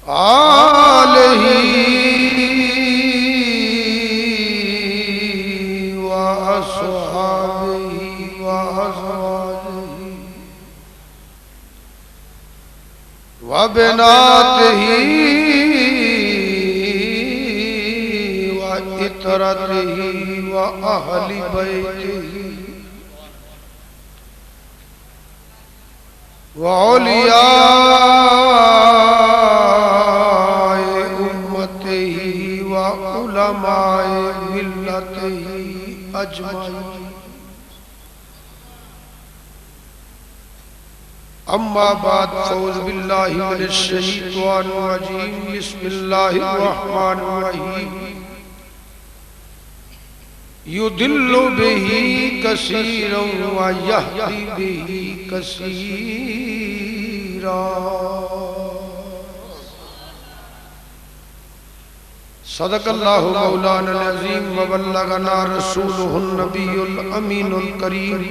آلہ و اصحابہ و ازواجہ و بناتہ و اطرتہ و اہل بیتہ وعلياء أمته وعلماء ملته أجمعين أما بعد فأعوذ بالله من الشيطان الرجيم بسم الله الرحمن الرحيم يضل به كثيرا ويهدي به كثيرا صدق الله مولانا العظيم وبلغنا رسوله النبي الأمين الكريم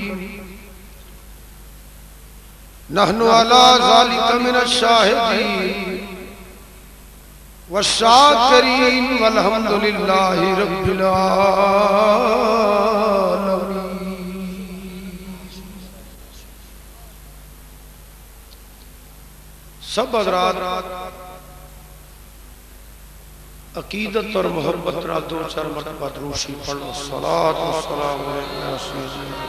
نحن على ذلك من الشاهدين والشاکرین والحمد للہ رب العالمین۔ سب حضرات عقیدت اور محبت را دو چار مرتبہ دروشی پڑھو۔ الصلاۃ والسلام علیہ سیدنا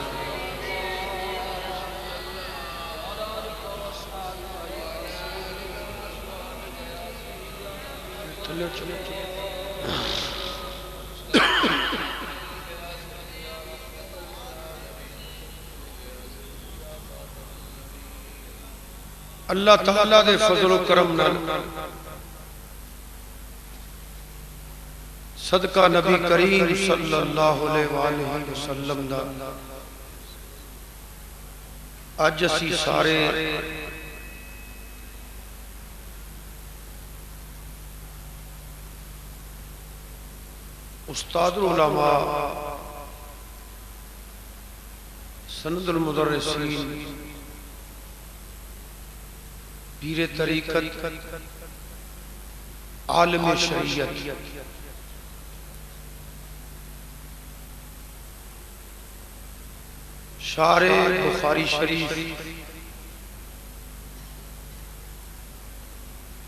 اللہ تعالیٰ دے فضل و کرم نال صدقہ نبی کریم صلی اللہ علیہ وآلہ وسلم دا اج اسی سارے استاد العلماء سند المدرسین پیر طریقت عالم شریعت شارح بخاری شریف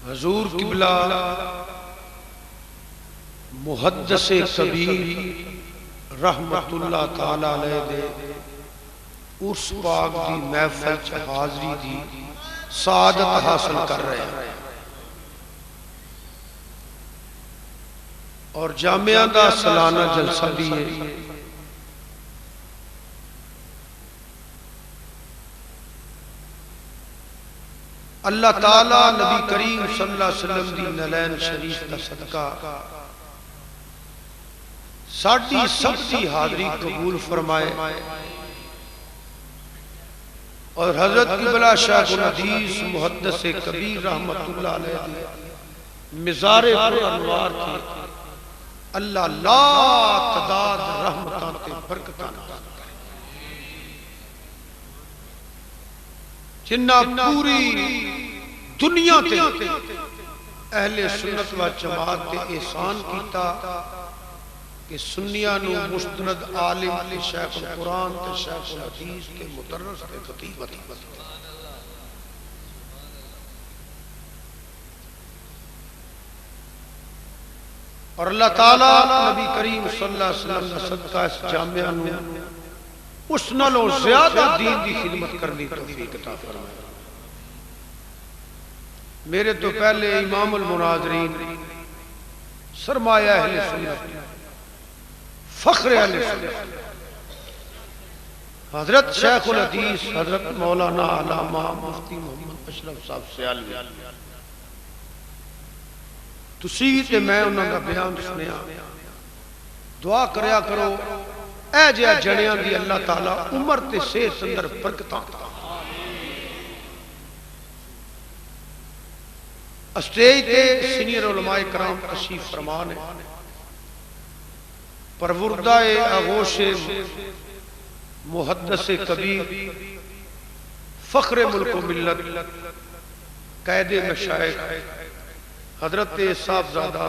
حضور قبلہ محدث کبیر رحمت اللہ تعالی علیہ دے اس پاک دی محفل چ حاضری دی سعادت حاصل کر رہے ہیں اور جامعہ دا سالانہ جلسہ بھی ہے۔ اللہ تعالی نبی کریم صلی اللہ علیہ وسلم دی نلین شریف کا صدقہ ساڑھی سب کی حاضری قبول فرمائے اور حضرت قبلہ شیخ الحدیث محدث کبیر رحمت اللہ علیہ مزار پر انوار کی اللہ لا تعداد رحمتان تے برکتان جنہ پوری دنیا تے اہل سنت و جماعت تے احسان کیتا کہ سنیاں نو مستند عالم تے شیخ القرآن تے شیخ الحدیث تے مدرس تے خطیب اور اللہ تعالیٰ نبی کریم صلی اللہ علیہ وسلم نے صدقہ اس جامعہ نو اس نالوں زیادہ دین دی خدمت کرنی توفیق عطا فرمائے۔ میرے تو پہلے امام المناظرین سرمایہ اہل سنت فخر اہل سنت حضرت شیخ الحدیث حضرت مولانا علامہ مفتی محمد اشرف صاحب سیالوی تسی تے میں انہاں دا بیان سنیا، دعا کریا کرو اے جے جڑیاں دی اللہ تعالیٰ عمر تے صحت اندر برکتاں اسٹیج تے سینئر علماء کرام تشریف فرمان ہے پروردہ آغوش محدث کبیر فخر ملک و ملت قائد مشائخ حضرت صاحبزادہ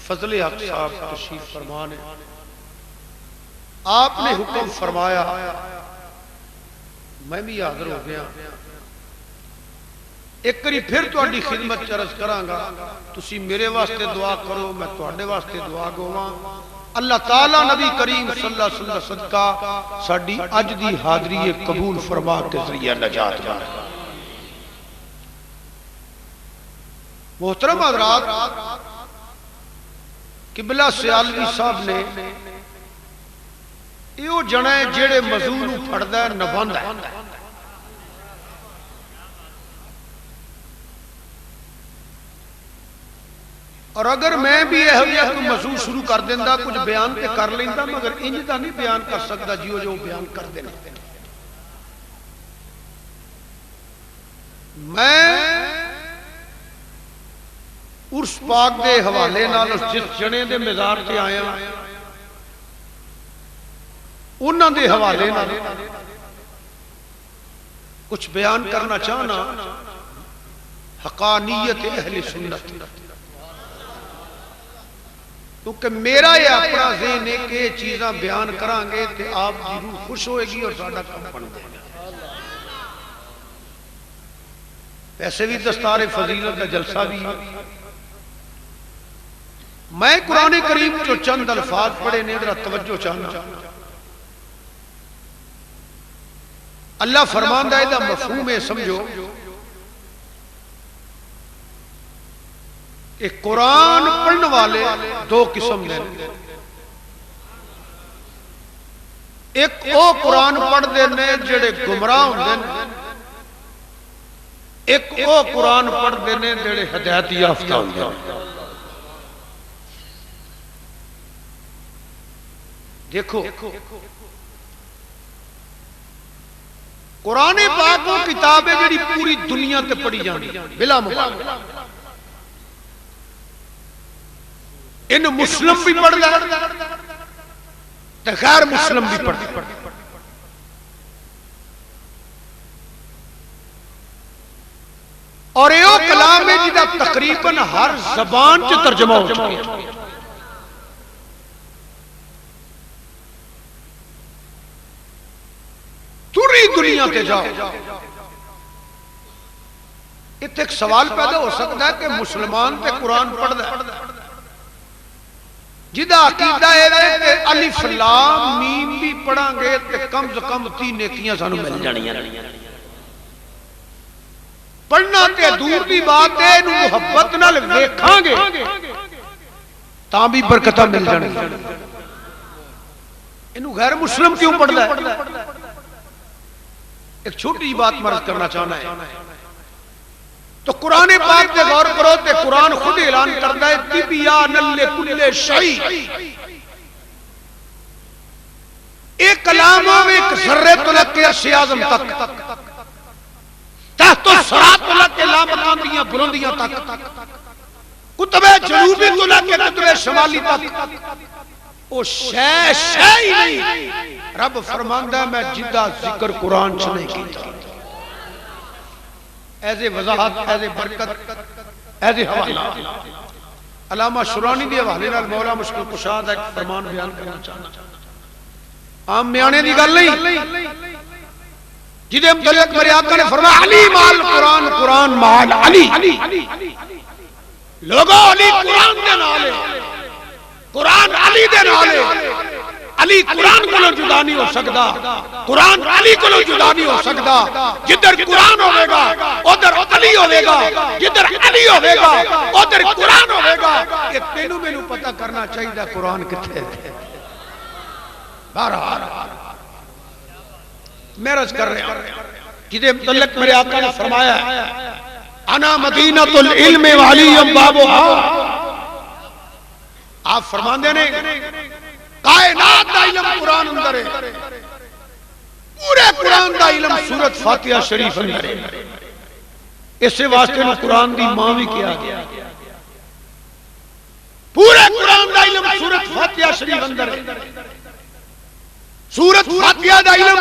فضل حق صاحب تشریف فرمان ہے. آپ نے حکم فرمایا میں بھی حاضر ہو گیا. ایک کری پھر تہاڈی خدمت چ عرض کرانگا تسی میرے واسطے دعا کرو میں تہاڈے واسطے دعا گواں. اللہ تعالی نبی کریم صلی اللہ علیہ وسلم صدقہ ساڈی اج دی حاضری قبول فرما کے ذریعہ نجات بنے. محترم حضرات، قبلہ سیالوی صاحب نے یہ جنا ہے جڑے موضوع نو پڑھدا ہے نبھاندا ہے. اور اگر میں بھی یہ موضوع شروع کر دینا کچھ بیان تے کر لینا مگر انج دا نہیں بیان کر سکتا جیو جو بیان کر دینا. میں عرس پاک دے حوالے نال جس جنے دے مزار تے آیا انہاں دے حوالے نال کچھ بیان کرنا چاہنا. حقانیت اہل سنت، کیونکہ میرا یہ اپنا ذہن ہے کہ یہ چیزاں بیان کران گے تے آپ کی روح خوش ہوئے گی اور ساڈا کم بن جائے گا. ویسے بھی دستار فضیلت کا جلسہ بھی ہے. میں قرآن کریم جو چند الفاظ پڑھے نے ذرا توجہ چاہنا. اللہ فرماندا ہے دا مفہوم ہے سمجھو کہ قرآن پڑھنے والے دو قسم نے. ایک او قرآن پڑھ دینے جڑے گمراہ ہوندے نے، ایک او قرآن پڑھ دینے جڑے ہدایت یافتہ ہوندے نے. دیکھو قرآن پاک وہ کتاب ہے جڑی پوری دنیا تے پڑھی جاندی بلا مقابلہ. ان مسلم بھی پڑھ لے تے غیر مسلم بھی پڑھ لے. اور یہ کلام ہے جدا تقریباً ہر زبان چ ترجمہ ہو چکا ہے. پوری دنیا تے جاؤ اتنے ایک سوال پیدا ہو سکتا ہے کہ مسلمان تے قرآن پڑھ دے جدا عقیدہ ہے کہ الف لام میم بھی پڑھاں گے تے کم سے کم 3 نیکیاں سانو مل جانیاں. پڑھنا تے دور دی بات ہے انہوں محبت نال ویکھاں گے تاں بھی برکتاں مل جانیاں. انہوں غیر مسلم کیوں پڑھ دے؟ ایک چھوٹی بات مرض کرنا چاہنا ہے. تو قرآن پاک تے غور کرو تے قرآن خود اعلان کرتا ہے تبیانا لکل شیء. ایک کلام ہو ایک ذرے تلک کے عرش اعظم تک تحت الصراط تلک کے لامکان دیاں بلندیاں تک قطب جنوبی تلک کے قطب شمالی تک او شے ہی نہیں. رب فرماندا ہے میں جدہ ذکر قرآن سے نہیں کیتا. ایسے وضاحت ایسے برکت ایسے حوالہ علامہ شرانی دی حوالے نال مولا مشکل کشاد ایک فرمان بیان کرنا چاہنا. عام میانے دی گل نہیں جدے متعلق میرے آقا نے فرمایا علی مال قرآن قرآن مال علی. لوگوں علی قرآن دے نالے قرآن علی دے نالے. علی قرآن کو جدا نہیں ہو سکتا، قرآن علی کو جدا نہیں ہو سکتا. جدھر قرآن ہوئے گا ادھر علی ہوئے گا، جدھر علی ہوئے گا ادھر قرآن ہوئے گا. یہ تینوں میں پتہ کرنا چاہیے قرآن کتنے ہے. بہرحال معراج کر رہے ہیں جدے متعلق میرے آقا نے فرمایا انا مدینۃ العلم وعلی بابها. آپ فرماندے نے کائنات دا علم قرآن اندر ہے، پورے قرآن دا علم سورت فاتحہ شریف اندر ہے. اسے واسطے میں قرآن دی ماں بھی کیا گیا. پورے قرآن دا علم سورت فاتحہ شریف اندر ہے. سورت فاتحہ دا علم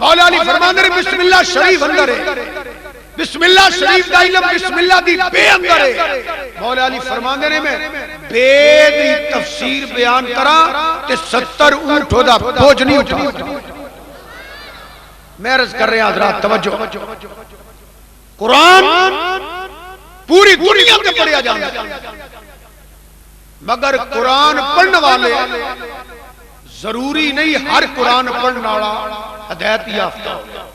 مولا علی فرماندے نے بسم اللہ شریف اندر ہے. بسم اللہ شریف دا علم بسم اللہ دی بے اندر ہے. مولا علی فرماندے نے میں بے دی تفسیر بیان کراں تے 70 اونٹ دا بوجھ نہیں اٹھا. میں عرض کر رہے ہیں حضرات توجہ، قرآن پوری دنیا تے پڑھیا جاتا ہے مگر قرآن پڑھنے والے ضروری نہیں ہر قرآن پڑھنے والا ہدایت یافتہ ہو.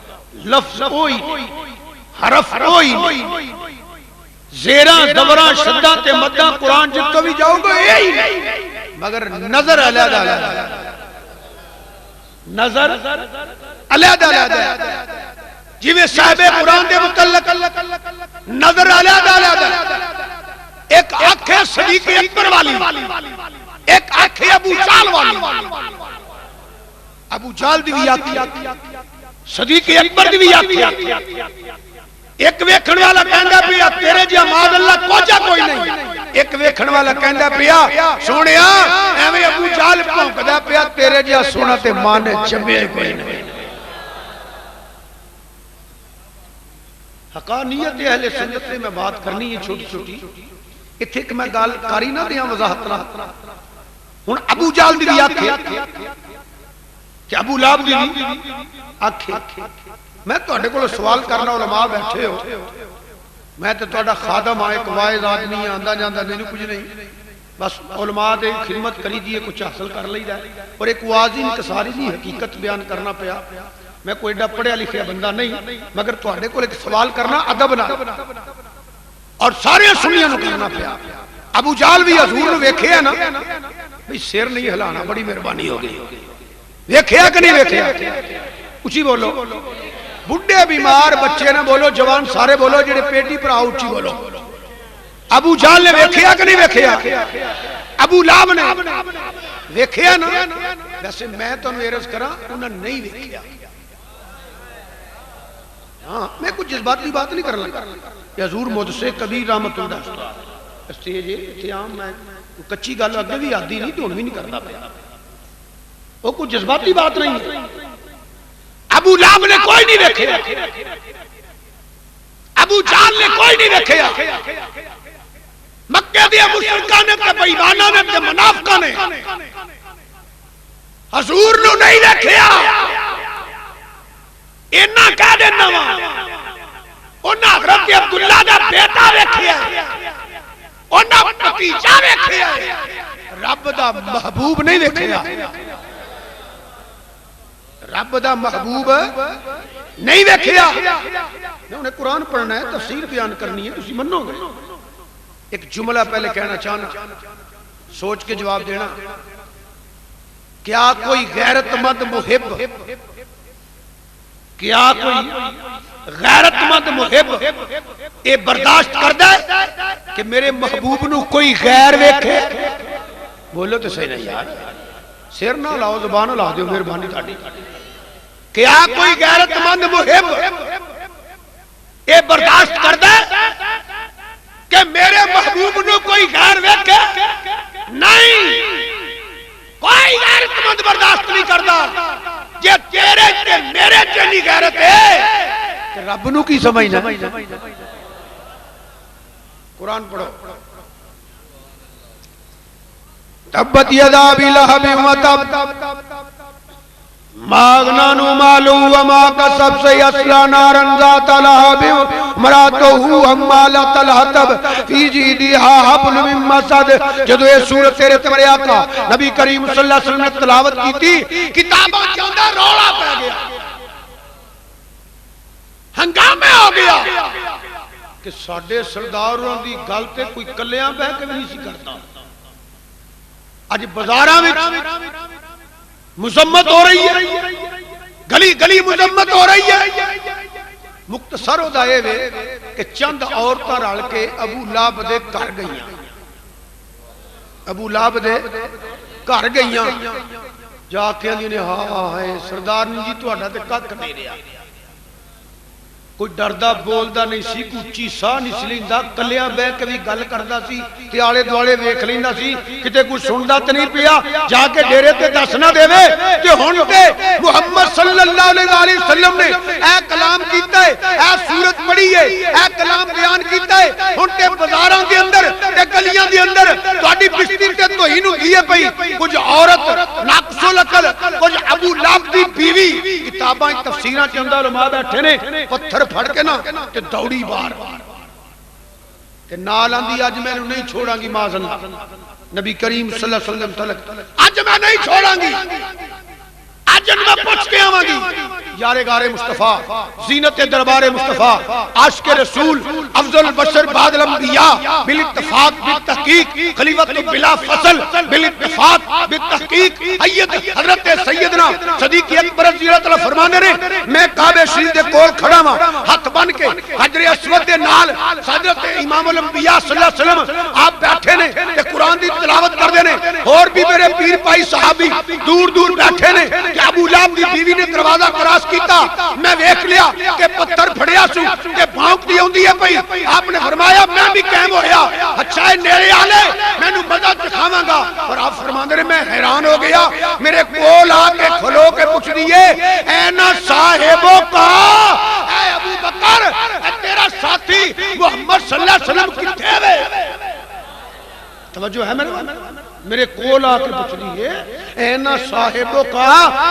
لفظ کوئی حرف کوئی زیراں دبراں شداں تے مداں قرآن جتوں بھی جاؤ گے یہی مگر نظر علیحدہ علیحدہ، نظر علیحدہ علیحدہ. جی میں صاحب قرآن دے متعلق نظر علیحدہ علیحدہ. ایک آنکھ ہے صدیق اکبر والی، ایک آنکھ ہے ابو جال والی. ابو جال دی بھی آنکھ، صدیق اکبر دی بھی آنکھ. ایک ویکھن والا کہندا پیا تیرے جی ماذ اللہ کوجا کوئی نہیں، ایک ویکھن والا کہندا پیا سونیا ایویں ابو جال بھونکدا پیا تیرے جی سونا تے ماں نے جمے کوئی نہیں. حقانیت اہل سنت سے میں بات کرنی ہے چھوٹی چھوٹی. اتھے کہ میں گال کاری نہ دیاں وضاحت نہ. ہن ابو جال دی بھی آنکھ کہ ابو لہب دی بھی آنکھ. میں تواڈے کول سوال کرنا علماء بیٹھے ہو، میں تے تواڈا خادم ہاں، ایک واعظ آدمی آندا جاندا مینوں کچھ نہیں، بس علماء دے خدمت کری دیے کچھ حاصل کر لئیدا ہے. اور ایک واعظ انکساری دی حقیقت بیان کرنا پیا. میں کوئی ایڈا پڑھیا لکھیا بندہ نہیں مگر تواڈے کول ایک سوال کرنا ادب نال اور سارے سنیاں نوں کرنا پیا. ابو جال بھی حضور نوں ویکھیا نا بھئی سر نہیں ہلانا، بڑی مہربانی ہو گئی. ویکھیا کہ نہیں ویکھیا؟ اچھی بولو. بڈھے بیمار بچے نے بولو، جوان سارے بولو، جڑے پیٹی پر آؤ اچھی بولو. ابو جال نے ویکھیا کہ نہیں ویکھیا؟ ابو لہب نے ویکھیا نا. ویسے میں تانوں عرض کراں انہاں نہیں ویکھیا. ہاں میں کچھ جذباتی بات نہیں کرنا لگا. حضور مجھ سے کبھی رحمت اللہ اسٹیج اتیام میں کچی گل اگے بھی آدھی نہیں تو بھی نہیں کرتا پیا. وہ کچھ جذباتی بات نہیں ہے. ابو لہب نے کوئی نہیں ویکھیا، ابو جال نے کوئی نہیں ویکھیا. مکے دے مشرکاں نے تے بے ایماناں نے تے منافقاں نے حضور نو نہیں ویکھیا. اینا کہہ دینا وا انہاں حضرت عبداللہ دا بیٹا ویکھیا، انہاں بھتیجا ویکھیا، رب دا محبوب نہیں ویکھیا. رب دا محبوب نہیں ویکھیا. میں انہیں قرآن پڑھنا ہے، تفسیر بیان کرنی ہے، تسی منو گے. ایک جملہ پہلے کہنا چاہنا، سوچ کے جواب دینا. کیا کوئی غیرت مند محب، کیا کوئی غیرت مند محب یہ برداشت کردا ہے کہ میرے محبوب نو کوئی غیر ویکھے؟ بولو تو صحیح نہیں یار، سر نہ لاؤ زبان لا دیو مہربانی تہاڈی. کیا کوئی غیرت مند محب یہ برداشت کردا ہے کہ میرے محبوب نو کوئی غیر ویکھے؟ نہیں، کوئی غیرت مند برداشت نہیں کردا. جے تیرے تے میرے تے نہیں غیرت ہے کہ رب نو کی سمجھنا. قرآن پڑھو. تبت یدا ابی لہب وتب ما اغنی عنہ مالہ وما کسب سیصلی نارا ذات لہب امرأتہ حمالۃ الحطب فی جیدہا حبل من مسد. جدو یہ سورت تیرے تمہارے آقا نبی کریم صلی اللہ علیہ وسلم نے تلاوت کی تھی، کتابوں کے اندر رولا پہ گیا، ہنگامے ہو گیا کہ ساڈے سرداراں دی گل تے کوئی کلیاں بہ کے بھی نہیں سی کرتا. اج بازاراں وچ مذمت ہو رہی ہے، گلی گلی مذمت ہو رہی ہے. مختصر ہو دائے وے کہ چند عورتاں رل کے ابو لہب دے گھر گئیاں، ابو لہب دے گھر گئیاں، جا کے انہیں ہاں ہے سردار جی تہاڈا تے ککھ نہیں رہا. کوئی ڈردا بولدا نہیں سی، کوئی چیسا نہیں سی لیندا، کلیاں بہ کے بھی گل کردا سی تے آلے دوالے ویکھ لیندا سی، کتے کوئی سندا تے نہیں پیا. جا کے ڈیرے تے دس نہ دے کہ ہن تے محمد صلی اللہ علیہ وسلم نے اے کلام کیتا ہے، اے سورت پڑھی ہے، اے کلام بیان کیتا ہے ہن تے بازاراں دے اندر تے گلیاں دے اندر تہاڈی بستی تے توہین ہوندی ہے پئی کچھ عورت ناقص العقل کچھ ابو لہب دی بیوی کتاباں تفسیراں چ اندر علماء بیٹھے نے پتھر پھڑ کے نا تے دوڑی باہر تے نال آندی اج میں نہیں چھوڑاں گی معاذ اللہ نبی کریم صلی اللہ علیہ وسلم تلک اج میں نہیں چھوڑاں گی اج میں پوچھ کے آواں گی یار غار مصطفیٰ زینت دربار مصطفیٰ عاشق رسول افضل البشر بعد الانبیاء بالاتفاق بالتحقیق خلیفۃ بلا فصل بالاتفاق بالتحقیق حضرت سیدنا صدیق اکبر رضی اللہ عنہ فرمانے نے میں کعبہ شریف دے کول کھڑا ہاں ہاتھ بن کے حجر اسود دے نال حضرت امام الانبیاء صلی اللہ علیہ وسلم آپ بیٹھے نے تے قرآن دی تلاوت کردے نے اور بھی میرے پیر پائی صحابی دور دور بیٹھے نے کہ ابو لہب دی بیوی نے دروازہ کراس کیتا میں ویکھ لیا کہ پتھر پھڑیا سو کہ بھونکدی ہوندی ہے پئی آپ نے فرمایا میں بھی قائم ہویا اچھا ہے نیڑے آلے مینوں مزہ دکھاواں گا اور آپ فرماندے نے میں حیران ہو گیا میرے کول آ کے کھلو کے پوچھ دیے اے نا صاحبوں کا اے ابو بکر اے تیرا ساتھی محمد صلی اللہ علیہ وسلم کتھے وے توجہ ہے میرے کول آ کے پوچھ دیے اے نا صاحبوں کا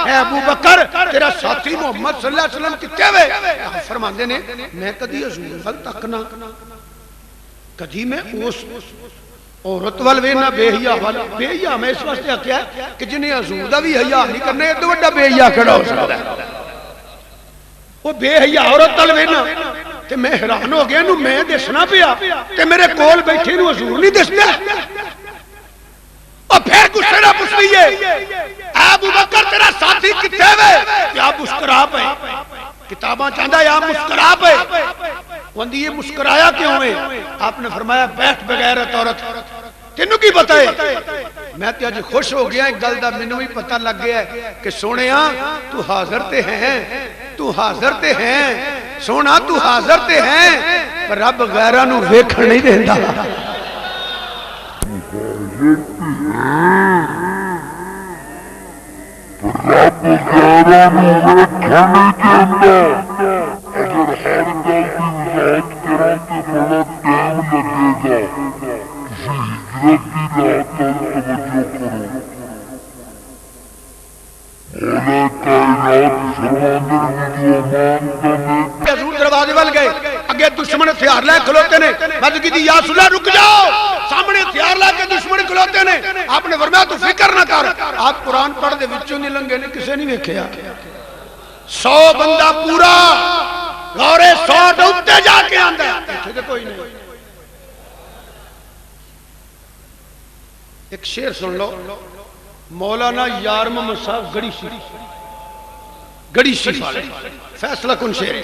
اے ابو بکر تیرا ساتھی محمد صلی اللہ علیہ وسلم کتے وے فرماندے نے میں کدی حضور ول تکنا کدی میں اس عورت ول وینا بے حیا والا بے حیا میں اس واسطے کیا کہ جنہیں حضور دا بھی حیا نہیں کرنے تو بڑا بے حیا کھڑا ہو سکتا ہے وہ بے حیا عورت ول وینا تے میں حیران ہو گیا نو میں دسنا پیا تے میرے کول بیٹھے نو حضور نہیں دسنا اور پھر غصے نہ پوچھ لیے ابو بکر تیرا ساتھی کتے وے یا مسکرا پے کتاباں چاہندا یا مسکرا پے وندی یہ مسکرایا کیوں ہے آپ نے فرمایا بیٹھ بغیرت عورت تینوں کی پتہ ہے میں تے اج خوش ہو گیا ایک گل دا مینوں بھی پتہ لگ گیا ہے کہ سونیا تو حاضر تے ہیں تو حاضر تے ہیں سونا تو حاضر تے ہیں پر رب غیراں نو ویکھن نہیں دیندا رب غیراں نو ویکھن نہیں دیندا اگر ہر گل دی وضاحت کراں تے بڑا ٹائم لگے گا تسی ہجرت دی رات تے توجہ کرو مولا کائنات فرماندے حضور دروازے ول گئے اگے دشمن ہتھیار لے کھلوتے نے بد کی یا رسول اللہ رک جاؤ سامنے ہتھیار لا کے دشمن کھلوتے نے آپ نے فرمایا تو فکر نہ کر آپ قرآن پڑھ دے وچوں نہیں لنگے نے کسے نہیں ویکھیا 100 بندہ پورا غورے 100 ڈوبتے جا کے آندا ہے تے کوئی نہیں ایک شعر سن لو مولانا یار محمد صاحب گڑی شریف والے فیصلہ کن شعر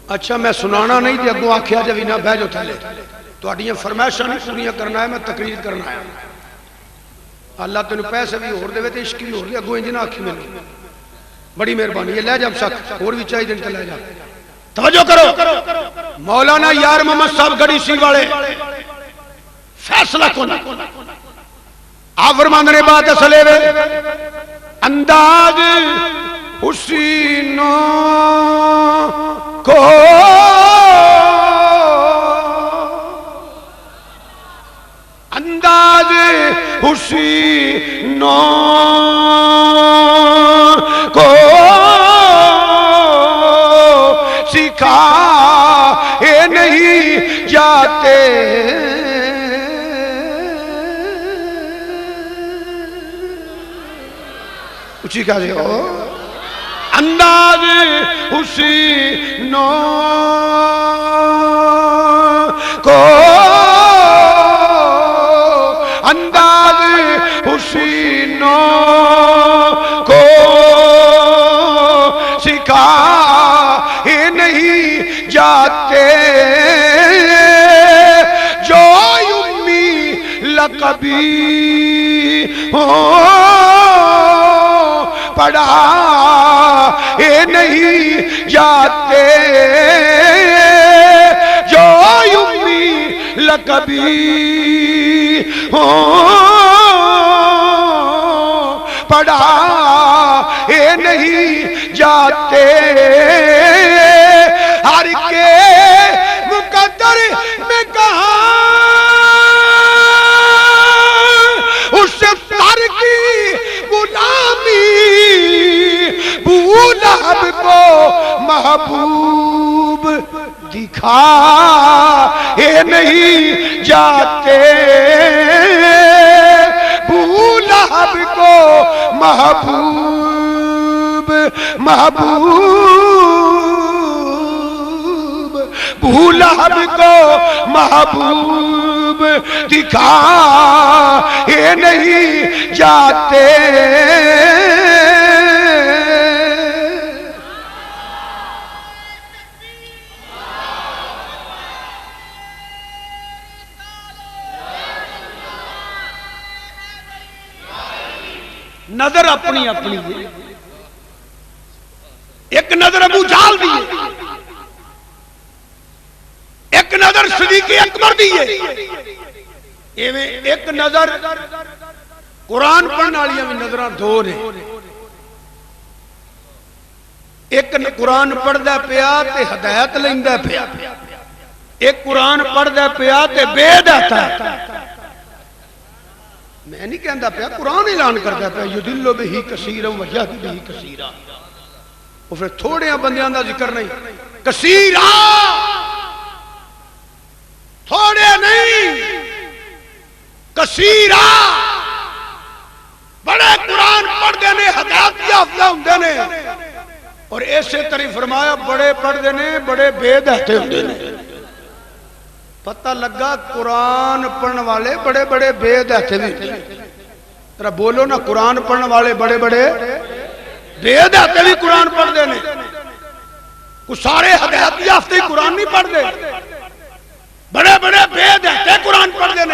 اچھا میں سنانا نہیں تے اگوں آکھیا جے نہ بہ جو تھلے تہاڈیاں فرمائشاں نہیں پوریاں کرنا ہے میں تقریر کرنا ہے اللہ تینوں پیسے بھی ہور دے تے عشق بھی ہور دے اگوں انج نہ آکھی میں بڑی مہربانی یہ لے جا سک اور بھی چاہیے تے لے جا توجہ کرو مولانا یار محمد صاحب گڑی شریف والے فیصلہ کن آپ فرماندے نے بات اصل ہے انداز حسینوں کو انداز حسینوں کو سکھائے نہیں جاتے اچھی کہا دے ہو انداز حسینوں کو انداز حسینوں کو سکھائے نہیں جاتے جو امی لقبی ہوں پڑھا نہیں جاتے جو امی لقبی ہوں پڑھا نہیں جاتے محبوب دکھا نہیں جاتے ابو لہب کو محبوب محبوب ابو لہب کو محبوب دکھا نہیں جاتے نظر اپنی اپنی ایک نظر ابو جہل دی ایک نظر صدیق اکبر دی ایک نظر قرآن پڑھنے والی بھی نظر دو نے ایک قرآن پڑھدا پیا تے ہدایت لیندا پیا ایک قرآن پڑھدا پیا تے بے ہدایت میں نہیں کہندا پیا قرآن اعلان کردا پیا یدل بہ کثیرا ویہدی بہ کثیرا وہ پھر تھوڑے بندیاں دا ذکر نہیں کثیرا تھوڑے نہیں کثیرا بڑے قرآن پڑھدے نے ہدایت یافتہ ہوندے نے اور ایسے طرح فرمایا بڑے پڑھدے نے بڑے بے ہدایت ہوندے نے پتہ لگا قرآن پڑھنے والے بڑے بڑے بے ہدایت بھی ذرا بولو نا قرآن پڑھنے والے بڑے بڑے بے ہدایت بھی قرآن پڑھ دے کچھ سارے ہدایت یافتہ قرآن نہیں پڑھ دے بڑے بڑے بے ہدایت قرآن پڑھ دے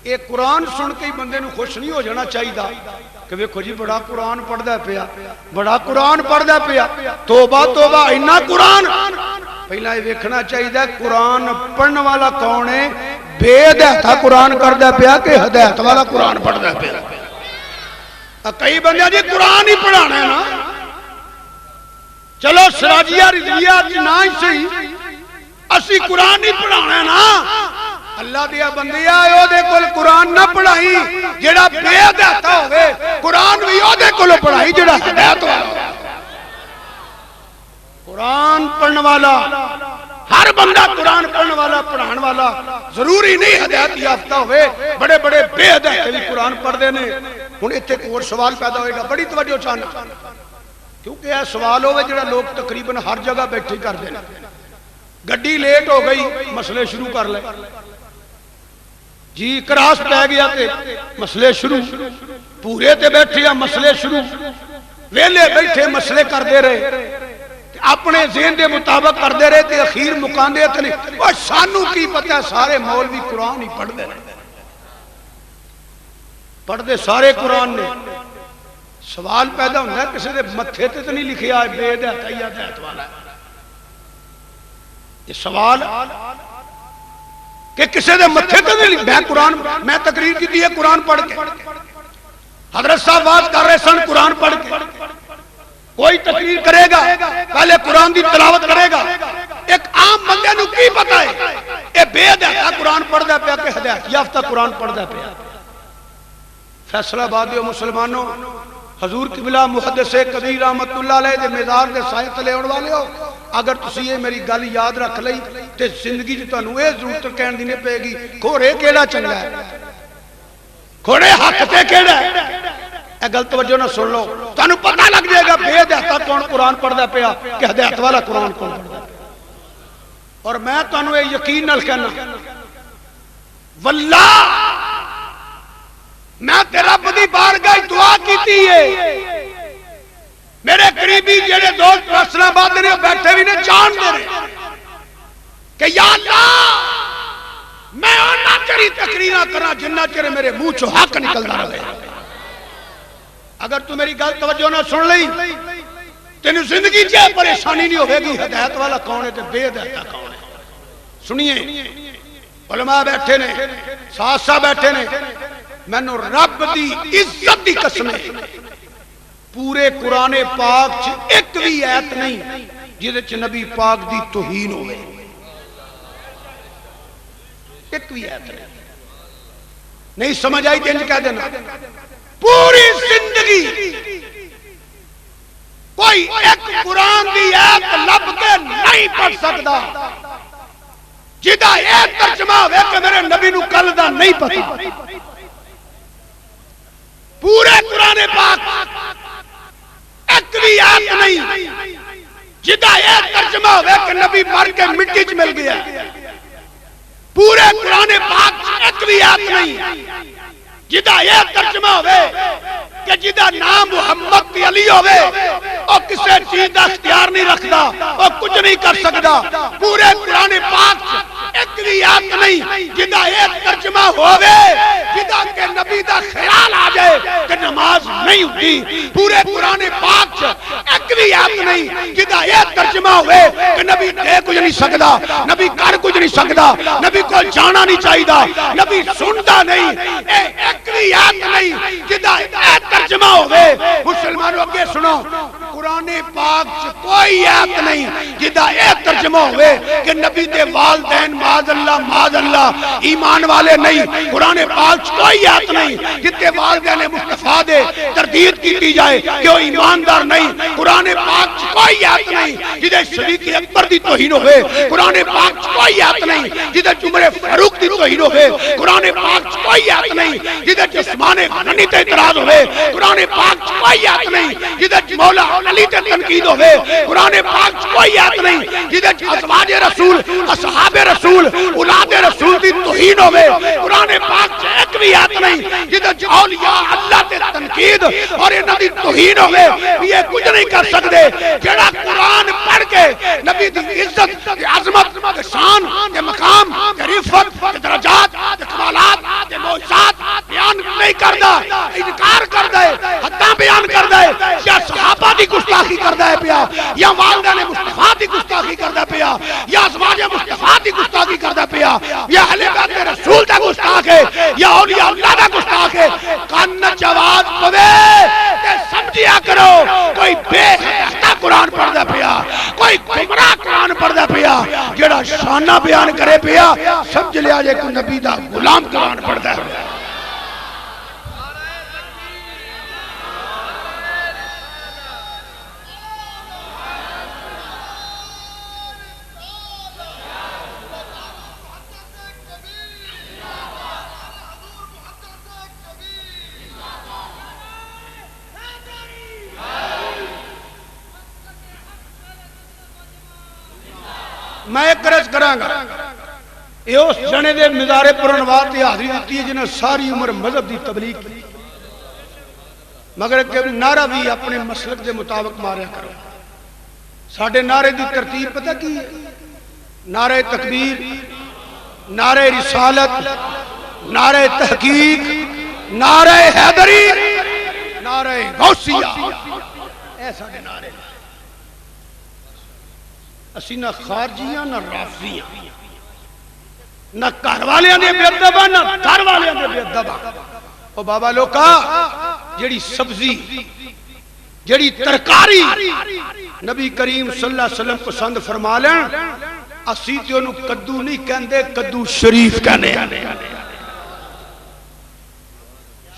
ایک قرآن سن کے ہی بندے نو خوش نہیں ہو جانا چاہیے کہ ویکھو جی بڑا قرآن پڑھدا پیا بڑا قرآن پڑھدا پیا توبہ توبہ اتنا قرآن پہلا یہ ویکھنا چاہیے قرآن پڑھنے والا کون ہے بے ہدایت قرآن کردا پیا کہ ہدایت والا قرآن پڑھدا پیا کئی بندے جی قرآن ہی پڑھانا ہے نا چلو سراجیہ رضویہ نہ ہی صحیح اسی قرآن ہی پڑھانا ہے نا اللہ دیا بندیا او دے کول قرآن نہ پڑھائی جڑا بے ہدایت ہوے قرآن بھی او دے کول پڑھائی جڑا ہدایت والا قرآن پڑھنے والا ہر بندہ قرآن پڑھنے والا پڑھان والا ضروری نہیں ہدایت یافتہ ہوئے بڑے بڑے بے ہدایت بھی قرآن پڑھ دینے ہن ایتھے اور سوال پیدا ہوئے گا بڑی توجہ چاہنا کیونکہ یہ سوال ہوئے جڑا لوگ تقریباً ہر جگہ بیٹھے کر دینا گڈی لیٹ ہو گئی مسئلے شروع کر لے جی کراس پہ گیا تے مسئلے شروع پورے تے بیٹھے یا مسئلے شروع ویلے بیٹھے مسئلے کر دے رہے اپنے ذہن دے مطابق کر دے رہے تے اخیر مکان دے اتنے وہ سانو کی پتہ سارے مولوی قرآن ہی پڑھ دے رہے پڑھ دے سارے قرآن نے سوال پیدا ہوتا ہے کسی دے متھے تے تو نہیں لکھے آئے بے ہدایت یا ہدایت والا ہے یہ سوال کہ کسی دے متھے تے نہیں میں قرآن میں تقریر کی دی ہے قرآن پڑھ کے حضرت صاحب بات کر رہے سن قرآن پڑھ کے کوئی تقریر کرے گا پہلے قرآن دی تلاوت کرے گا ایک عام بندے نو کی پتہ ہے اے بے ہدایت قرآن پڑھدا پیا کہ ہدایت یافتہ قرآن پڑھدا پیا فیصلہ آبادیو مسلمانوں حضور قبلہ محدث کبیر رحمت اللہ علیہ دے میدان دے سائے تلے اون والے ہو اگر تسی یہ میری گل یاد رکھ لئی تے زندگی جو تانوں اے ضرورت کہن دی نہیں پے گی کھوڑے کیڑا چنگا ہے کھوڑے حق تے کیڑا ہے اے گل توجہ نہ سن لو تانوں پتہ لگ جائے گا بے ہدایت کون قرآن پڑھدا پیا کہ ہدایت والا قرآن کون پڑھدا پیا اور میں تانوں اے یقین نال کہنا واللہ میں تیرا بدی بارگاہ دعا کیتی ہے میرے قریبی جڑے دوست فیصلہ آباد نے بیٹھے بھی نے جان دے رہے کہ یا اللہ میں اُنہ چری تقریرہ کرنا جنہ چرے میرے منہ چو حق نکلدا رہے اگر تو میری گل توجہ نہ سن لئی تینوں زندگی چاہے پریشانی نہیں ہوئے گی ہدایت والا کون ہے تے بے ہدایت کون ہے سنیے علماء بیٹھے نے ساتھ ساتھ بیٹھے نے میں نے رب دی عزت دی قسم ہے پورے قرآن پاک چ ایک بھی آیت نہیں جہدے چ نبی پاک دی توہین ہوئے ایک بھی آیت نہیں سمجھ آئی تینج کہہ دینا پوری زندگی کوئی ایک قرآن دی آیت لب کے نہیں پڑھ سکتا جدا یہ ترجمہ ہوئے کہ میرے نبی نو کل دا نہیں پتا پورے قرآن پاک ایک بھی آیت نہیں جدا یہ ترجمہ ہوئے کہ نبی مر کے مٹی چ مل گیا پورے قرآن پاک ایک بھی آیت نہیں جدا یہ ترجمہ ہوئے کہ جدا نام محمد کی علی ہوئے اور کسے چیز دا اختیار نہیں رکھدا اور کچھ نہیں کر سکدا پورے قرآن پاک ایک بھی آیت نہیں جدا یہ ترجمہ ہوئے جدا کہ نبی دا خیال آ جائے کہ نماز نہیں ہوتی پورے قرآن پاک ایک بھی آیت نہیں جدا یہ ترجمہ ہوئے کہ نبی دے کچھ نہیں سکدا نبی کر کچھ نہیں سکدا نبی کو جانا نہیں چاہیدا نبی سندا نہیں ایک بھی آیت نہیں جدا یہ ترجمہ ہوئے مسلمانوں اگے سنو قرآن پاک سے کوئی آیت نہیں جدا یہ ترجمہ ہوئے کہ نبی دے والدین معاذ اللہ ایمان والے نہیں قرآن پاک سے کوئی آیت نہیں جتے والدین مصطفیٰ دے تردید کی جائے کہ وہ ایماندار نہیں قرآن پاک سے کوئی آیت نہیں جدے صدیق اکبر دی توہین ہوئے قرآن پاک سے کوئی آیت نہیں جدے عمر فاروق دی توہین ہوئے قرآن پاک سے کوئی آیت نہیں جدے عثمان غنی تے اعتراض ہوئے قرآن پاک سے کوئی آیت نہیں جدے مولا علی تے تنقید ہوئے قرآن پاک سے کوئی آیت نہیں جدے ازواج رسول اصحاب رسول اولاد رسول دی توہین ہوئے قرآن پاک سے ایک بھی آیت نہیں جدے اولیاء اللہ تے تنقید اور انہاں دی توہین ہوئے یہ کچھ نہیں کر سکتے جڑا قرآن پڑھ کے نبی دی عزت دی عظمت دی شان دی مقام دی رفت دی درجات دی کمالات دی معجزات بیان نہیں کردا انکار کردا ہے حداں بیان کردا ہے یا صحابہ دی گستاخی کردا ہے پیا یا والدین مصطفیٰ دی گستاخی کردا پیا یا ازواج مصطفیٰ دی گستاخی کردا پیا یا اہل بیت رسول دا گستاخ ہے یا اولیاء اللہ دا گستاخ ہے کان جواز پوے تے سمجھیا کرو کوئی بے حق قرآن پڑھدا پیا کوئی گمراہ قرآن پڑھدا پیا جڑا شانہ بیان کرے پیا سمجھ لیا جے کوئی نبی دا غلام قرآن پڑھدا ہے میں ایک عرض کراں گا یہ اس جنے دے مزارے پرنوار تے حاضری دیتی ہے جنہیں ساری عمر مذہب دی تبلیغ کی مگر کہ نعرہ بھی اپنے مسلک دے مطابق ماریا کرو ساڑھے نعرے دی ترتیب پتہ کی ہے نعرہ تکبیر نعرہ رسالت نعرہ تحقیق نعرہ حیدری نعرہ غوثیہ ایسا دے نعرے اسی نہ خارجیاں نہ رافضیاں نہ گھر والیاں دے بے ادباں نہ گھر والیاں دے بے ادباں او بابا لوکا جڑی سبزی جڑی ترکاری نبی کریم صلی اللہ علیہ وسلم پسند فرما لیں اسی تے انہوں کدو نہیں کہندے کدو شریف کہنے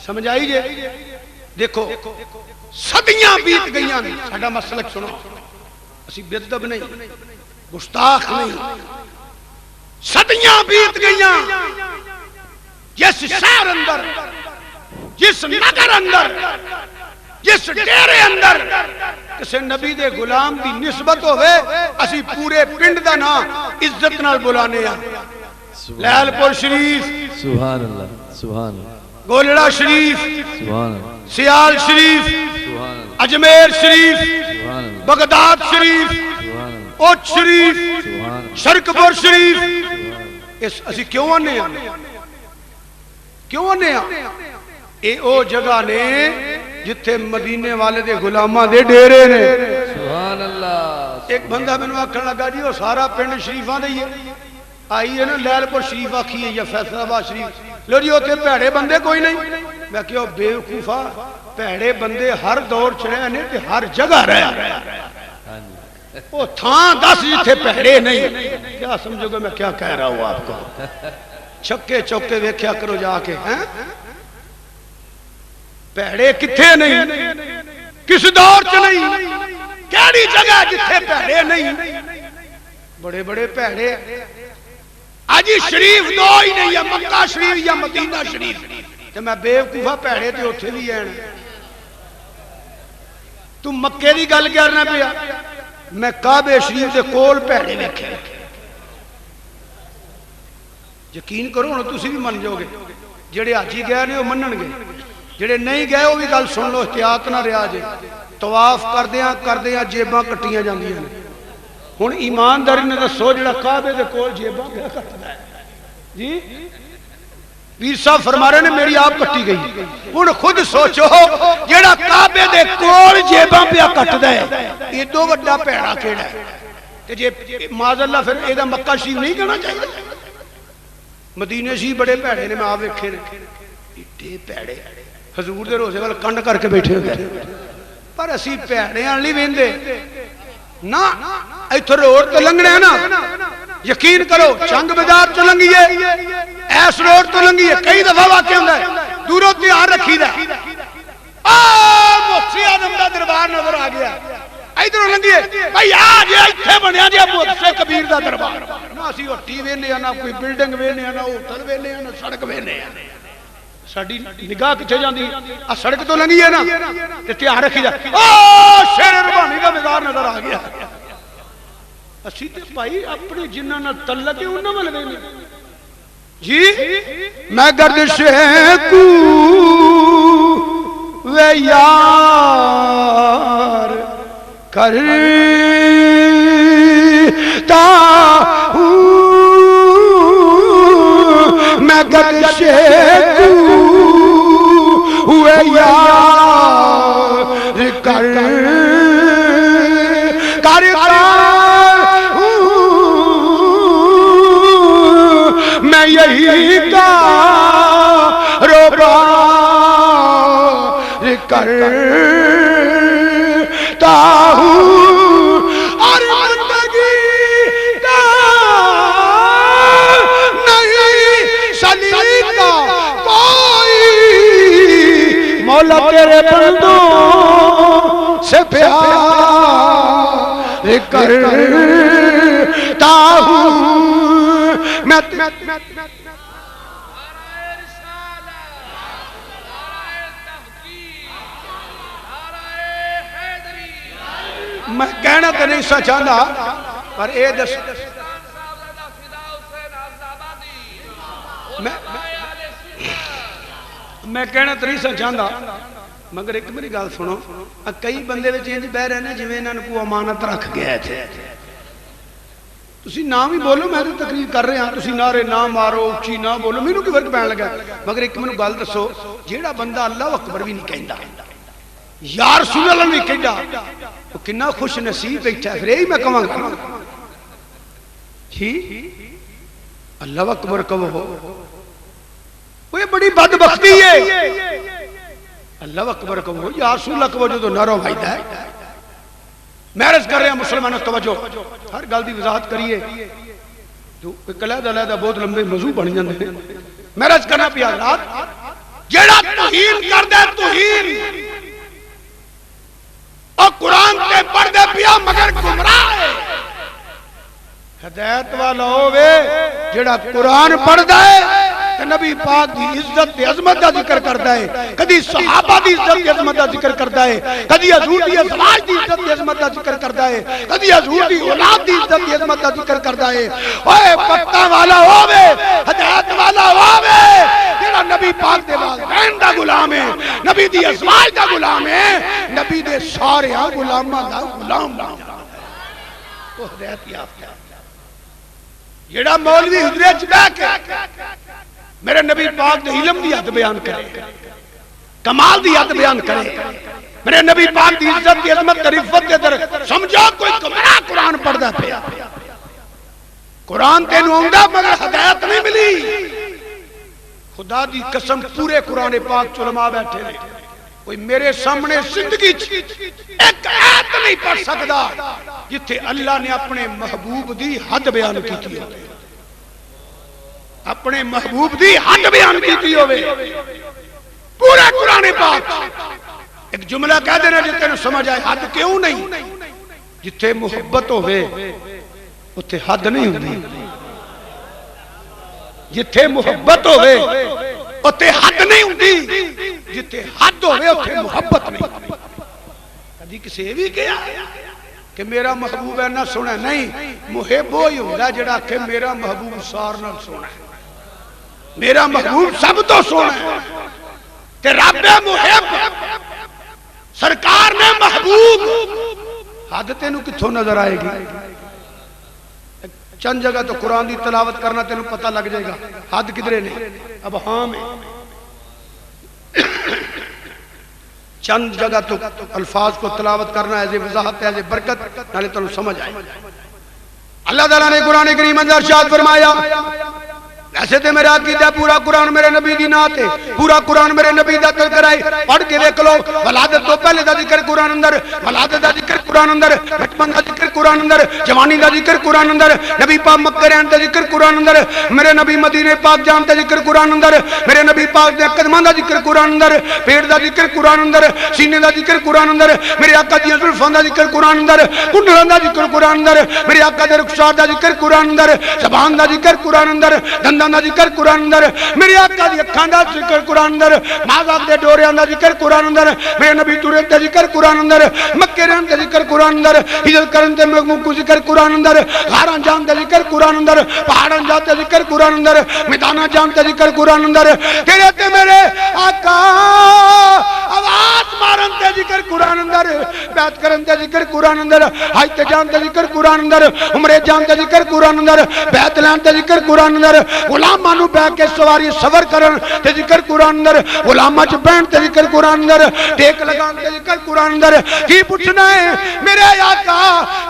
سمجھائی جے دیکھو صدیاں بیت گئیاں ساڈا مسلک سنو اسی بے ادب نہیں گستاخ نہیں صدیاں بیت گئیاں جس شہر اندر جس نگر اندر جس ڈیرے اندر کسے نبی دے غلام دی نسبت ہوئے اسی پورے پنڈ دا نا عزت نال بلانے ہیں لہل پور شریف سبحان اللہ سبحان اللہ گولڑا شریف سبحان اللہ سیال شریف سبحان اللہ اجمیر شریف سبحان اللہ بغداد شریف سبحان اللہ اوچ شریف سبحان اللہ شرکپور شریف اس اسی کیوں آنے ہیں کیوں آنے ہیں اے او جگہ نے جتھے مدینے والے دے غلامہ دے ڈیرے نے سبحان اللہ ایک بندہ میں نے آکھن لگا جی وہ سارا پنڈ شریفاں دے آئی ہے نا لہل پور شریف آکھی ہے یا فیصل آباد شریف لو جی ہوتے پیڑے بندے کوئی نہیں میں کہو بے وقوفا پیڑے بندے ہر دور چ رہے نے تے ہر جگہ رہے وہ تھاں دس جتھے پیڑے نہیں کیا سمجھو گے میں کیا کہہ رہا ہوں آپ کو چھکے چوکے ویکھیا کرو جا کے ہیں پیڑے کتھے نہیں کس دور چ نہیں کیڑی جگہ جتھے پیڑے نہیں بڑے بڑے پیڑے اج شریف دو ہی نہیں ہے، مکہ شریف یا مدینہ شریف، تے میں بیوقوفا پیڑے تے اوتھے بھی ہیں۔ تو مکے دی گل کرنا پیا، میں کعبے شریف دے کول پیڑے ویکھے، یقین کرو ہن تسی بھی من جاؤ گے، جڑے حاجی گئے نے وہ منن گے، جڑے نہیں گئے وہ بھی گل سن لو، احتیاط نہ رہا جے۔ طواف کردیاں جیباں کٹیاں جاندیاں نے۔ ہن ایمانداری نے دسو جڑا کعبے دے کول جیباں پیا کٹدا ہے جی، پیر صاحب فرما رہے نے میری آپ کٹی گئی، ہن خود سوچو جڑا کعبے دے کول جیباں پیا کٹدا ہے ایڈو وڈا پیڑا کیڑا ہے، تے جے معاذ اللہ پھر اے دا مکہ شریف نہیں کہنا چاہیے؟ مدینے شریف بڑے پیڑے نے، میں آپ ویکھے نے ایڈے پیڑے، حضور دے روزے وال کنڈ کر کے بیٹھے ہوتے ہیں، پر اسی پیڑیاں نہیں ویندے نا، ایتھے روڈ تے لنگنے نا، یقین کرو چنگ بازار چ لنگیے، ایس روڈ تو لنگیے، کئی دفعہ واقع ہوندا ہے، دوروں دھیان رکھیدا ہے، مفتی اعظم دا دربار نظر آ گیا، ادھر لنگیے بھائی آ جے ایتھے بنیا جے مفتی کبیر دا دربار، نہ اسی ہٹی وینے نہ کوئی بلڈنگ وینے نہ ہوٹل وینے نہ سڑک وینے، ساڈی نگاہ کتھے جاندی آ سڑک تو لنگی ہے نا تے دھیان رکھیدا، او شیر ربانی دا مزار نظر آ گیا، اسی تے بھائی اپنے جنہاں نال تعلق ہے انہاں ول وینے جی، میں گردش کو وے یار کرتا ہوں، میں گردش کو وے یار کرتا ہوں، میں یہی کاروبار کرتا ہوں، اور زندگی کا نہیں سلیقہ کوئی، مولا تیرے بندوں سے پیار کرتا ہوں، میں کہنا تو نہیں سا چاہتا پر اے دس میں کہنا تو نہیں سا چاہتا، مگر ایک میری گل سنو، کئی بندے وچ انج بہ رہے نے جویں انہاں کو امانت رکھ گیا تھے، تسی نام ہی بولو، میں تو تقریر کر رہے ہاں، تسی نعرے نہ مارو، اچھی نہ بولو، مینوں کی فرق پین لگا، مگر ایک مینوں گل دسو، جیڑا بندہ اللہ اکبر بھی نہیں کہندا، یا رسول اللہ نہیں کہندا، وہ کنا خوش نصیب بیٹھا ہے، پھر یہی میں کہاں گا جی اللہ اکبر کہو، وہ بڑی بدبختی ہے، اللہ اکبر کہو، یا رسول اللہ کہو جو تو نعرہ بھائیدا ہے۔ میں عرض کر رہے ہیں مسلمانوں توجہ، ہر گل دی وضاحت کریے، جو ایک علیحدہ بہت لمبے موضوع بن جاندے ہیں، میں عرض کرنا پیا حضرات، جیڑا توہین کردا توہین اور قرآن تے پڑھ دے پیا مگر گمراہ ہے، ہدایت والا ہووے جیڑا قرآن پڑھ دے تے نبی پاک دی عزت تے عظمت دا ذکر کردا ہے، کدی صحابہ دی عزت تے عظمت دا ذکر کردا ہے، کدی حضور دی ازواج دی عزت تے عظمت دا ذکر کردا ہے، کدی حضور دی اولاد دی عزت تے عظمت دا ذکر کردا ہے، اوے پتہ والا ہووے ہدایت والا ہووے جیڑا نبی پاک دے والدین دا غلام ہے، نبی دی ازواج دا غلام ہے، نبی دے سارے غلاماں دا غلام ہے، وہ ہدایت یافتہ ہے۔ جیڑا مولوی حضرے چ بیٹھ کے میرے نبی پاک دے علم دی حد بیان کرے، کمال دی حد بیان کرے، میرے نبی پاک دی عزت دی عظمت دی رفت دے در سمجھو کوئی گمراہ قرآن پڑھدا پیا، قرآن تینوں آندا مگر ہدایت نہیں ملی، خدا دی قسم پورے قرآن پاک چ علماء بیٹھے نے، کوئی میرے سامنے زندگی ایک آیت نہیں پڑھ سکدا جتھے اللہ نے اپنے محبوب دی حد بیان کیتی ہے، اپنے محبوب دی حد بیان کیتی ہوئے پورے قرآن پاک۔ ایک جملہ کہہ دینا جتنے سمجھ آئے، حد کیوں نہیں؟ جتھے محبت ہوئے اتھے حد نہیں ہوندی جتھے محبت ہوئے اتھے حد نہیں ہوندی جتھے حد ہوئے اتھے محبت نہیں ہوندی کدی کسی بھی کیا کہ میرا محبوب ہے نہ سنا نہیں محب وہی ہوتا جڑا کہ میرا محبوب سار نہ سنا ہے میرا محبوب سب تو سونا ہے تے رب محب سرکار نے محبوب حد تینوں کتھوں نظر آئے گی چند جگہ تو قرآن دی تلاوت کرنا تینوں پتہ لگ جائے گا حد کدھرے نے اب ہاں میں چند جگہ تو الفاظ کو تلاوت کرنا ایسے وضاحت ایسے برکت نالے تنوں سمجھ آئے اللہ تعالیٰ نے قرآن کریم اندر ارشاد فرمایا ایسے تے میرا عقیدہ پورا قرآن میرے نبی دی نعت ہے پورا قرآن میرے نبی دا تذکرہ ہے پڑھ کے دیکھ لو ولادت تو پہلے دا ذکر قرآن اندر ولادت دا ذکر قرآن اندر بچپن دا ذکر قرآن اندر جوانی دا ذکر قرآن اندر نبی پاک مکہ رہن دا ذکر قرآن اندر میرے نبی مدینے پاک جان دا ذکر قرآن اندر میرے نبی پاک دے قدمان دا ذکر قرآن اندر پیٹ دا ذکر قرآن اندر سینے دا ذکر قرآن اندر میرے آقا دی زلفاں دا ذکر قرآن اندر کنڈلاں دا ذکر قرآن اندر میرے آقا دے رخسار دا ذکر قرآن اندر زبان دا ذکر قرآن اندر دنداں دا ذکر قرآن اندر میرے آقا دی اکھان دا ذکر قرآن اندر مازاق دے ڈوریاں دا ذکر قرآن اندر میرے نبی تورے دا ذکر قرآن اندر مکے رہن دا ذکر قرآن اندر ہجرت کرن تے مکو ذکر قرآن اندر غاراں جان دا ذکر قرآن اندر پہاڑاں جان دا ذکر قرآن اندر میداناں جان دا ذکر قرآن اندر تیرے تے میرے آقا آواز مارن تے ذکر قرآن اندر بیعت کرن تے ذکر قرآن اندر حج تے جان تے ذکر قرآن اندر عمرے جان تے ذکر قرآن اندر بیعت لین تے ذکر قرآن اندر غلاماں نو بہ کے سواری سفر کرن تے ذکر قرآن اندر غلاماں چ بہن تے ذکر قرآن اندر ٹیک لگان تے ذکر قرآن اندر کی پوچھنا ہے میرے آقا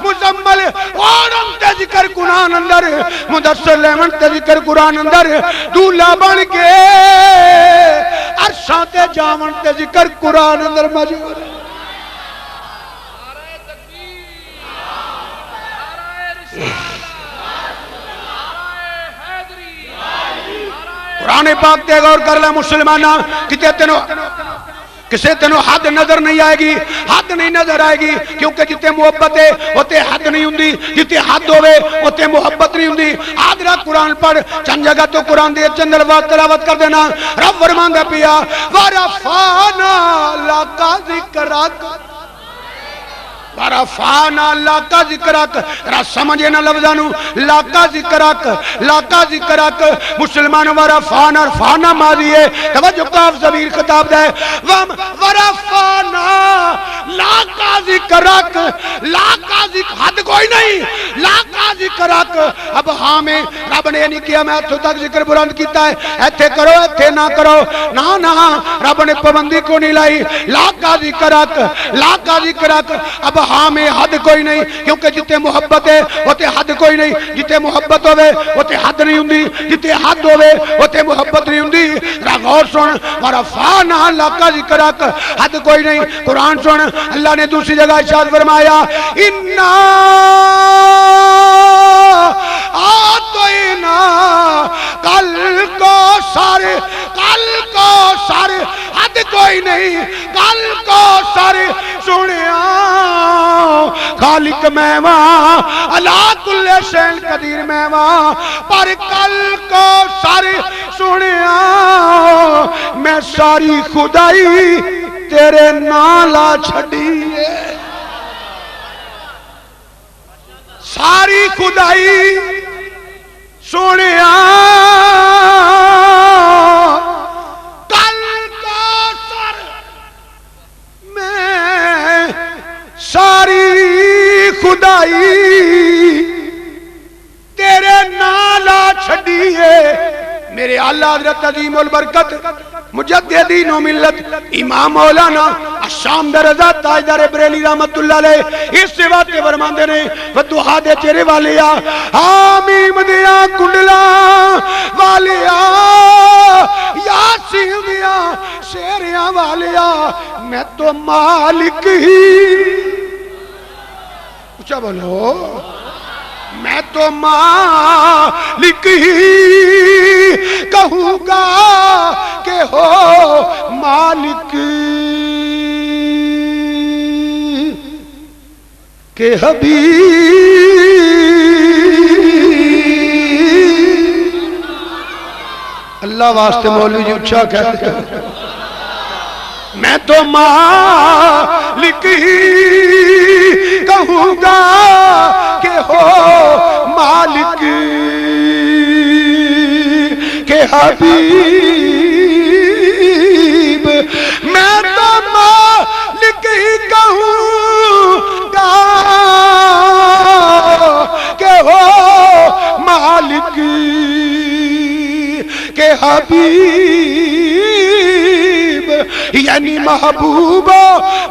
مزمل اورن تے ذکر قرآن اندر مدثر لیون تے ذکر قرآن اندر دولا بن کے عرشاں تے جاون تے ذکر قرآن اندر موجود قرآن پاک تے غور کر لے مسلمانہ کسے تینوں حد نظر نہیں آئے گی حد نہیں نظر آئے گی کیونکہ جتے محبت ہے ہوتے حد نہیں ہوندی جتے حد ہوئے ہوتے محبت نہیں ہوندی آدھرا قرآن پڑھ چند جگہ تو قرآن دے چند الفاظ تلاوت کر دینا رب فرماندا پیا ورفعنا لک ذکرک ورفعنا لک ذکرک را سمجھے نہ لفظانو لک ذکرک مسلمان ورفعنا رفعنا ماضی ہے توجہ کاف ضمیر خطاب دے ورفعنا لک ذکرک حد کوئی نہیں لک ذکرک اب ہاں میں رب نے نہیں کیا میں اتھوں تک ذکر بلند کیتا ہے ایتھے کرو ایتھے نہ کرو نہ رب نے پابندی کو نہیں لائی لک ذکرک اب ہاں میں حد کوئی نہیں کیونکہ جتے محبت ہے ہوتے حد کوئی نہیں جتے محبت ہوئے ہوتے حد نہیں ہوندی جتے حد ہوئے ہوتے محبت نہیں ہوندی غور سن ورفعنا لک ذکرک حد کوئی نہیں قرآن سن اللہ نے دوسری جگہ ارشاد فرمایا انا آتینا کل کو سر حد کوئی نہیں کل کو سر سنیا خالق میواں اللہ کل شین قدیر میواں پر کل کو سر سنیا میں ساری خدائی تیرے نالا چھڑی ساری خدائی سنیا کل کو سر میں ساری خدائی تیرے نالا چھڑیے میرے اللہ حضرت عظیم البرکت مجددین و ملت امام مولانا الشام درزہ تاجدار بریلی رحمت اللہ علیہ اس سے بات کے فرماندے نے فتوحا دے چہرے والیا حامیم دیا کنڈلا والیا یاسین دیا شیریاں والیا میں تو مالک ہی اچھا بولو میں تو مالک ہی کہوں گا کہ ہو مالک کہ حبیب اللہ واسطے مولوی جی اچھا کہتے ہیں میں تو مالک ہی کہوں گا کہ ہو مالک کے حبیب میں تو مالک ہی کہوں گا کہ ہو مالک کے حبیب یعنی محبوب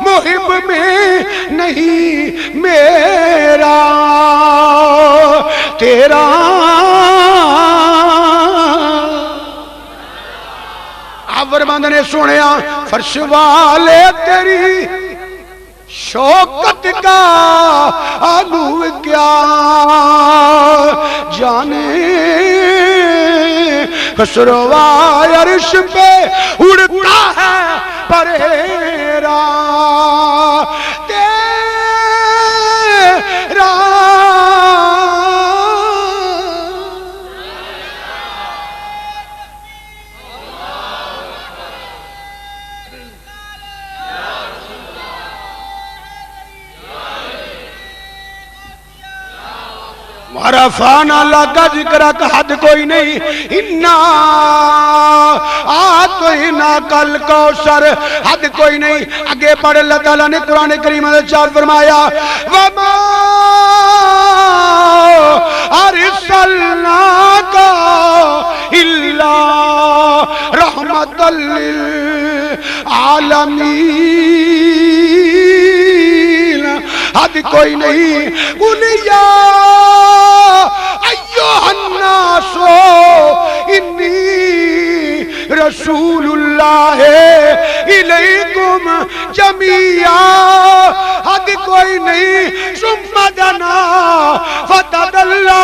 محب میں نہیں میرا تیرا آور بند نے سنیا فرش والے تیری شوکت کا آلو کیا جانے خسروا عرش پہ اڑتا ہے پریرا تیرا رفعنا لک ذکرک حد کوئی نہیں انا اعطیناک الکوثر حد کوئی نہیں آگے پڑھ اللہ تعالیٰ نے قرآن کریم میں ارشاد فرمایا وما ارسلناک الا رحمۃ للعالمین حد کوئی نہیں قل یا ایوہ الناس انی رسول اللہ الیکم جمیعا حد کوئی نہیں ثم دنا فتدلا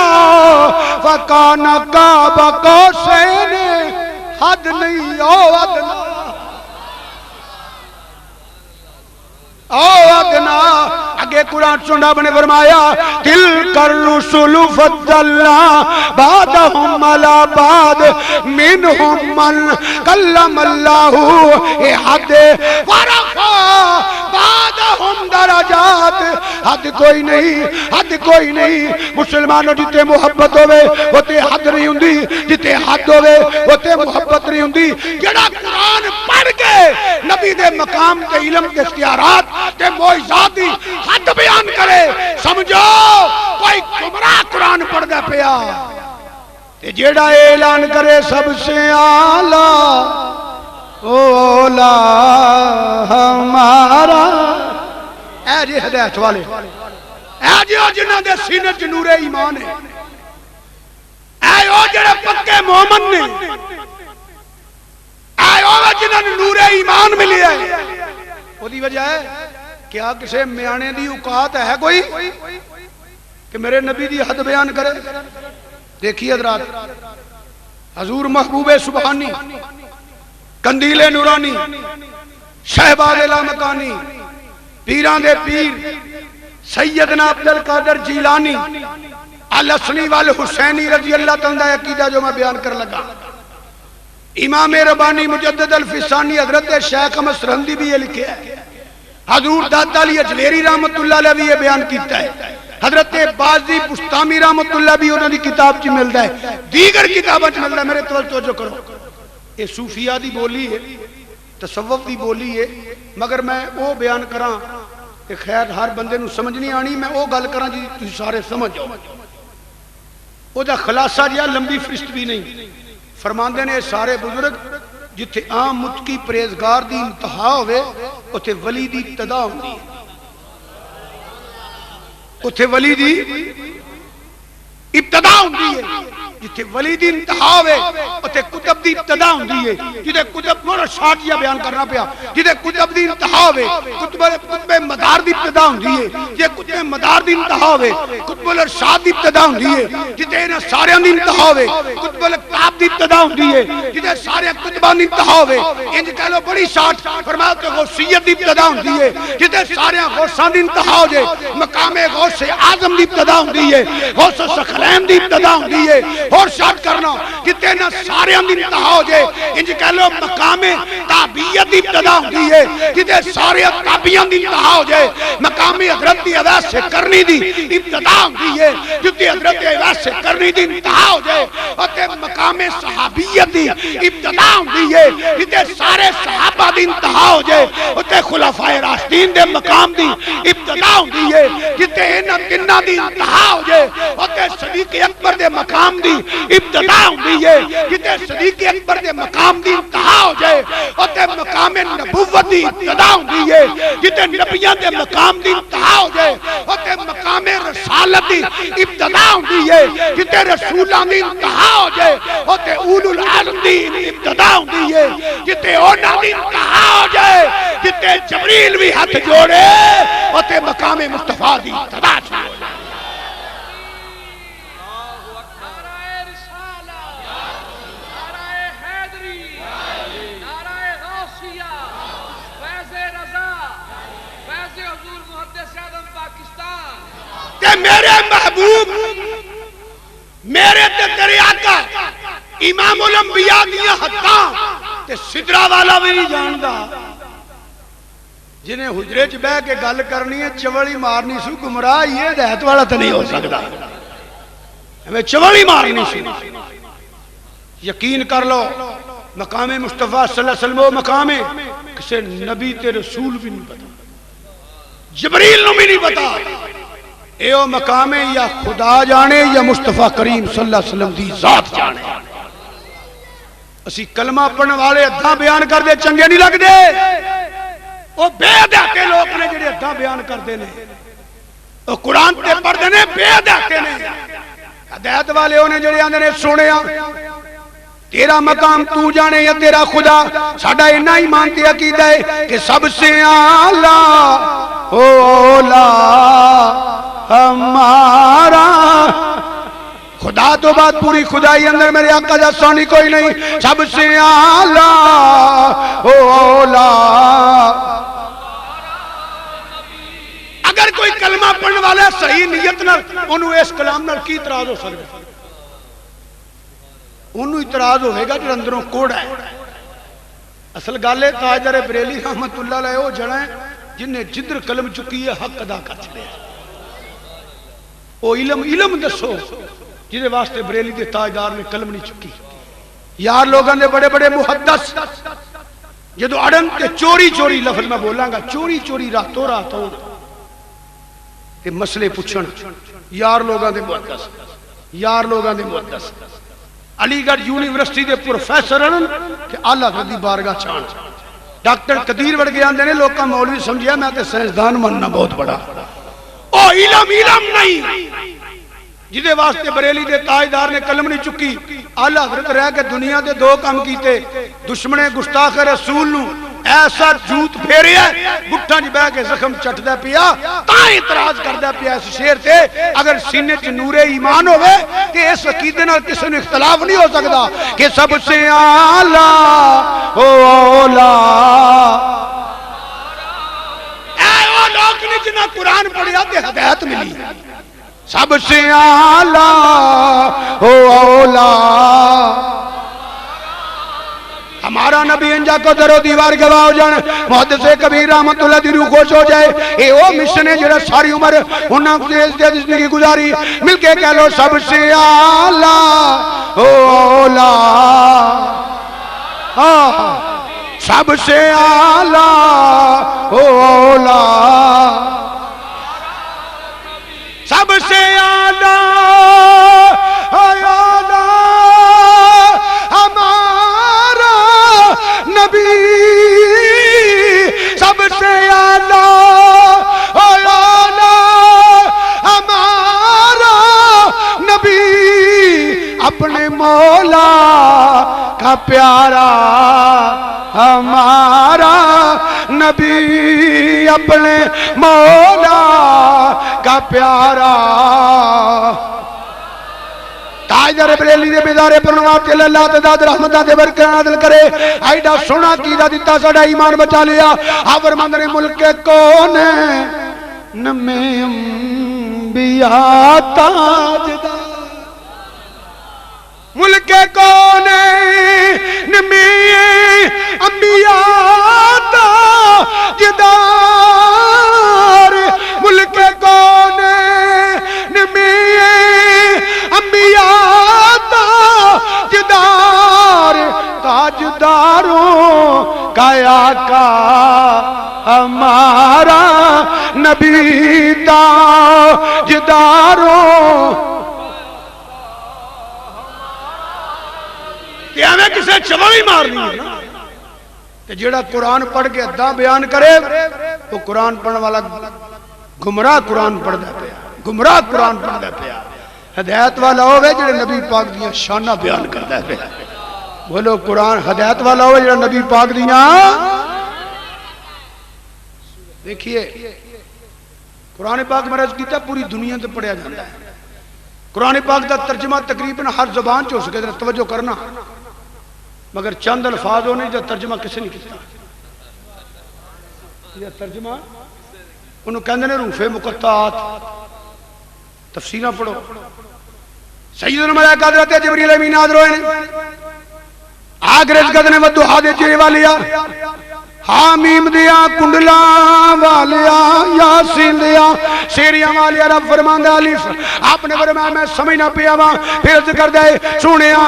فکان قاب قوسین حد نہیں او ادنا آگے قرآن سننا بنے فرمایا تلک الرسل فضلنا بعدهم على بعد منهم من کلم اللہ حد ورفع بعدهم درجات حد کوئی نہیں مسلمانوں جتے محبت ہوئے وہ تے حد نہیں ہوندی جتے حد ہوئے وہ تے محبت نہیں ہوندی جڑا قرآن پڑھ کے نبی دے مقام تے علم کے اختیارات تے معجزات دی حد بیان کرے سمجھو کوئی گمراہ قرآن پڑھ دے پیا تے جیڑا اعلان کرے سب سے اعلیٰ اولا ہمارا اے جی ہدایت والے اے جی او جنہ دے سینے چ نور ایمان ہے اے او جڑے پکے مومن نے اے او جنہ نے نور ایمان ملی ہے وہ دی وجہ ہے کیا کسے میانے دی اوقات ہے کوئی کہ میرے نبی دی حد بیان کرے دیکھیے حضرات حضور محبوب سبحانی کندیل نورانی شہباز لامکانی پیران دے پیر سیدنا عبدالقادر جیلانی الحسنی والحسینی رضی اللہ تعالیٰ عقیدہ جو میں بیان کر لگا امام ربانی مجدد الفسانی حضرت شیخ احمد سرہندی بھی یہ لکھے ہے حضور داتا علی اجلیری رحمت اللہ علیہ بھی یہ بیان کیتا ہے حضرت بازی بستامی رحمت اللہ بھی انہوں نے کتاب چی ملتا ہے دیگر کتابیں چی ملتا ہے میرے توجہ کرو یہ صوفیہ دی بولی ہے تصوف دی بولی ہے مگر میں وہ بیان کراں کہ خیر ہر بندے نو سمجھ نہیں آنی میں وہ گل کراں جی تھی سارے سمجھ جاؤ وہ دا خلاصہ جیا لمبی فرشت بھی نہیں فرماندے نے سارے بزرگ جتھے عام متقی پریزگار دی انتہا ہوئے اتھے ولی دی ابتدا ہوندی ہے اتھے ولی دی ابتدا ہوندی ہے جتھے ولی دی انتہا ہوئے اتھے کتب دی ابتدا ہوندی ہے جتھے کتب مولا شاٹیا بیان کرنا پیا جتھے کتب دی انتہا ہوئے کتب مدار دی ابتدا ہوندی ہے جتھے کتب مدار دی انتہا ہوئے کتب الارشاد دی ابتدا ہوندی ہے جتھے انہاں سارے دی انتہا ہوئے کتب الکتاب دی ابتدا ہوندی ہے جتھے سارے کتبان دی انتہا ہوئے انج کہہ لو بڑی شاٹ فرمایا کہ غوثیت دی ابتدا ہوندی ہے جتھے سارے غوثان دی انتہا ہو جائے مقام غوث اعظم دی ابتدا ہوندی ہے غوث ثقلین دی ابتدا ہوندی ہے اور شاد کرنا کتے نہ سارے اندر انتہا ہو جائے انج کہہ لو مقام تابعیت دی ابتدا ہوتی ہے کتے سارے تابعیاں دی انتہا ہو جائے مقام حضرت دی عویس سے کرنی دی ابتدا ہوتی ہے کتے حضرت دی عویس سے کرنی دی انتہا ہو جائے اور مقام صحابیت دی ابتدا ہوتی ہے کتے سارے صحابہ دی انتہا ہو جائے اور خلفائے راشدین دے مقام دی ابتدا ہوتی ہے کتے انہ تنہ دی انتہا ہو جائے اور صدیق اکبر دے مقام دی ابتدا ہوتی ہے کتے صدیق اکبر دے مقام دی انتہا ہو جائے اور مقام نبوت دی ابتدا ہوتی ہے کتے نبیان دے مقام دی انتہا ہو جائے اور مقام رسالت دی ابتدا ہوتی ہے کتے رسولان دی انتہا ہو جائے اور اولو العالم دی ابتدا ہوتی ہے کتے اونا دی انتہا ہو جائے کتے جبریل بھی ہاتھ جوڑے اور مقام مصطفیٰ دی ابتدا ہو جائے میرے محبوب میرے تے تیرے آقا امام الانبیاء دیا حقاں تے صدرہ والا بھی نہیں جاندہ جنہیں حجرے چ بہ کے گل کرنی ہے چوڑی مارنی سو گمراہ یہ ہدایت والا تو نہیں ہو سکتا ہمیں چوڑی مارنی سو یقین کر لو مقام مصطفیٰ صلی اللہ علیہ وسلم وہ مقام ہے کسے نبی تے رسول بھی نہیں پتا جبریل نو بھی نہیں پتا اے وہ مقام ہے یا خدا جانے یا مصطفیٰ کریم صلی اللہ علیہ وسلم دی ذات جانے اسی کلمہ پڑھنے والے ادھا بیان کر دے چنگے نہیں لگ دے وہ بے دہتے لوگ نے جڑے ادھا بیان کر دے نے وہ قرآن تے پڑھ دے نے بے دہتے نے ہدایت والے ہونے جڑے آندے نے سونے تیرا مقام تو جانے یا تیرا خدا ساڑھا اینا ہی مانتی عقیدہ ہے کہ سب سے اعلیٰ اولا ہمارا خدا تو بات پوری خدائی اندر میرے آقا جا سونی کوئی نہیں سب سے اعلیٰ اولا اگر کوئی کلمہ پڑھنے والا صحیح نیت نہ انہوں اس کلام نہ کی اعتراض ہو سکتا انہوں اعتراض ہوئے گا جو اندروں کوڑا ہے اصل گالے تاجدار بریلی رحمت اللہ علیہ وہ جڑا ہے جنہیں جدر کلم چکی ہے حق ادا کر چلے وہ علم دسو جنہیں واسطے بریلی دے تاجدار میں کلم نہیں چکی یار لوگاں نے بڑے بڑے محدث جدو اڑن تے چوری چوری لفظ میں بولاں گا چوری چوری راتوں راتوں تے مسئلے پوچھن یار لوگاں دے محدث یار لوگاں دے محدث علی گڑھ یونیورسٹی دے پروفیسر ہیں کہ اللہ حضرت بارگاہ چھان ڈاکٹر قدیر وڑ گیا اندھے نے لوگ کا مولوی سمجھیا میں تے سائنسدان مننا بہت بڑا او علم نہیں جدے واسطے بریلی دے تاجدار نے کلم نہیں چکی اللہ حضرت رہ کے دنیا دے دو کام کیتے دشمن گستاخ رسول نو ایسا جوت پھیرے ہے گٹھا جی بہ کے زخم چٹ دے پیا تاں اعتراض کر دے پیا اس شیر تے اگر سینے چ نور ایمان ہوئے کہ اس عقیدے نال کسی نے اختلاف نہیں ہو سکتا کہ سب سے اعلیٰ اولا اے وہ لوگ نے جنہاں قرآن پڑھیا تے ہدایت ملی سب سے اعلیٰ اولا ہمارا نبی انجا کو درو دیوار گواہ ہو جانا محدث کبیر رحمت اللہ دی روح خوش ہو جائے اے او مشن ہے جڑا ساری عمر انہاں کو زندگی گزاری مل کے کہہ لو سب سے اعلیٰ اولا سب سے اعلیٰ اولا سب سے اعلیٰ ہمارا نبی سب سے اعلیٰ ہمارا نبی اپنے مولا کا پیارا ہمارا نبی اپنے مولا کا پیارا تاجدار بریلی دے بیدارے پر نواب کے اللہ تعداد رحمتہ دے برکر نادل کرے آئیڈا سونا کیدہ دیتا ساڑا ایمان بچا لیا آور مندر ملک کون ہے نمی انبیاء تاجدار ملک کونین میں انبیاء تاجدار ملک کونین میں انبیاء تاجدار تاجداروں کا آقا ہمارا نبی تاجداروں کہ ہمیں کسے چوڑی مارنی ہے کہ جیڑا قرآن پڑھ کے ادھا بیان کرے تو قرآن پڑھنے والا گمراہ قرآن پڑھ دے پیا گمراہ قرآن پڑھ دے پیا ہدایت والا ہوئے جیڑے نبی پاک دیاں شانہ بیان کر دے پیا بولو قرآن ہدایت والا ہوئے جیڑے نبی پاک دیاں دیکھئے قرآن پاک مرض کیتا پوری دنیا تے پڑھیا جاتا ہے قرآن پاک دا ترجمہ تقریباً ہر زبان چ ہو سکے توجہ کرنا مگر چند الفاظ ہونے جو ترجمہ کسے نہیں کیتا یہ ترجمہ انہوں کہندے نے روح مقطعات تفسیرہ پڑھو سید الملائکہ حضرت جبریل امین حاضر ہوئے آگ رزقت نے ودوحا دے چیرے والیا حامیم دیا کنڈلا والیا یاسین دیا شیریاں والیا رب فرمان دا علیف آپ نے فرمایا میں سمجھ نہ پیا وہاں پھر عرض کر دے سنیا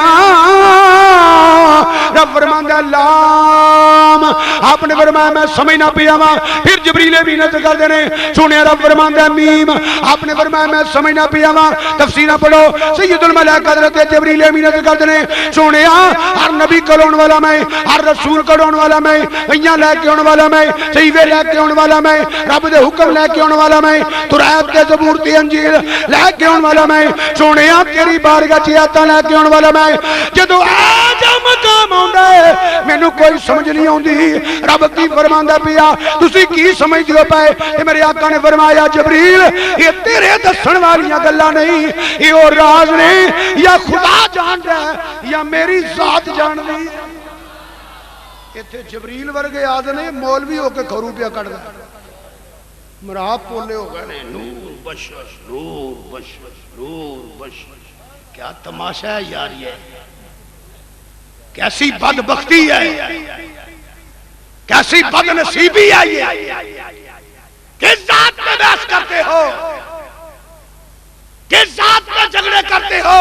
رب فرمان دا لام آپ نے فرمایا میں سمجھ نہ پیا وہاں پھر جبریل بھی نظر کر دینے سنیا رب فرمان دا میم آپ نے فرمایا میں سمجھ نہ پیا وہاں تفسیرہ پڑھو سید الملائکہ حضرت جبریل بھی نظر کر دینے سنیا ہر نبی کلون والا میں ہر رسول کلون والا میں ویاں لے کے ہونے والا میں صحیفے لے کے ہونے والا میں رب دے حکم لے کے ہونے والا میں تورات تے زبور تے انجیل لے کے ہونے والا میں سونیا تیری بارگاہ چ آیاتاں لے کے ہونے والا میں جدوں آج مقام ہوندا ہے مینوں کوئی سمجھ نہیں آوندی رب کی فرماندا پیا تسی کی سمجھ دیو پے تے میرے آقا نے فرمایا جبریل یہ تیرے دسن والیاں گلاں نہیں یہ او راز نے یا خدا جان رہا ہے یا میری ذات جان رہی ہے ایتھے جبریل ورگے آدھے نے مولوی ہو کے کھرو پیا کٹ دا مراب پولے ہو گئے نے نور بشر نور بشر نور بشر کیا تماشا ہے یار یہ کیسی بدبختی ہے کیسی بدنصیبی ہے یہ کس ذات پہ بحث کرتے ہو کس ذات پہ جھگڑے کرتے ہو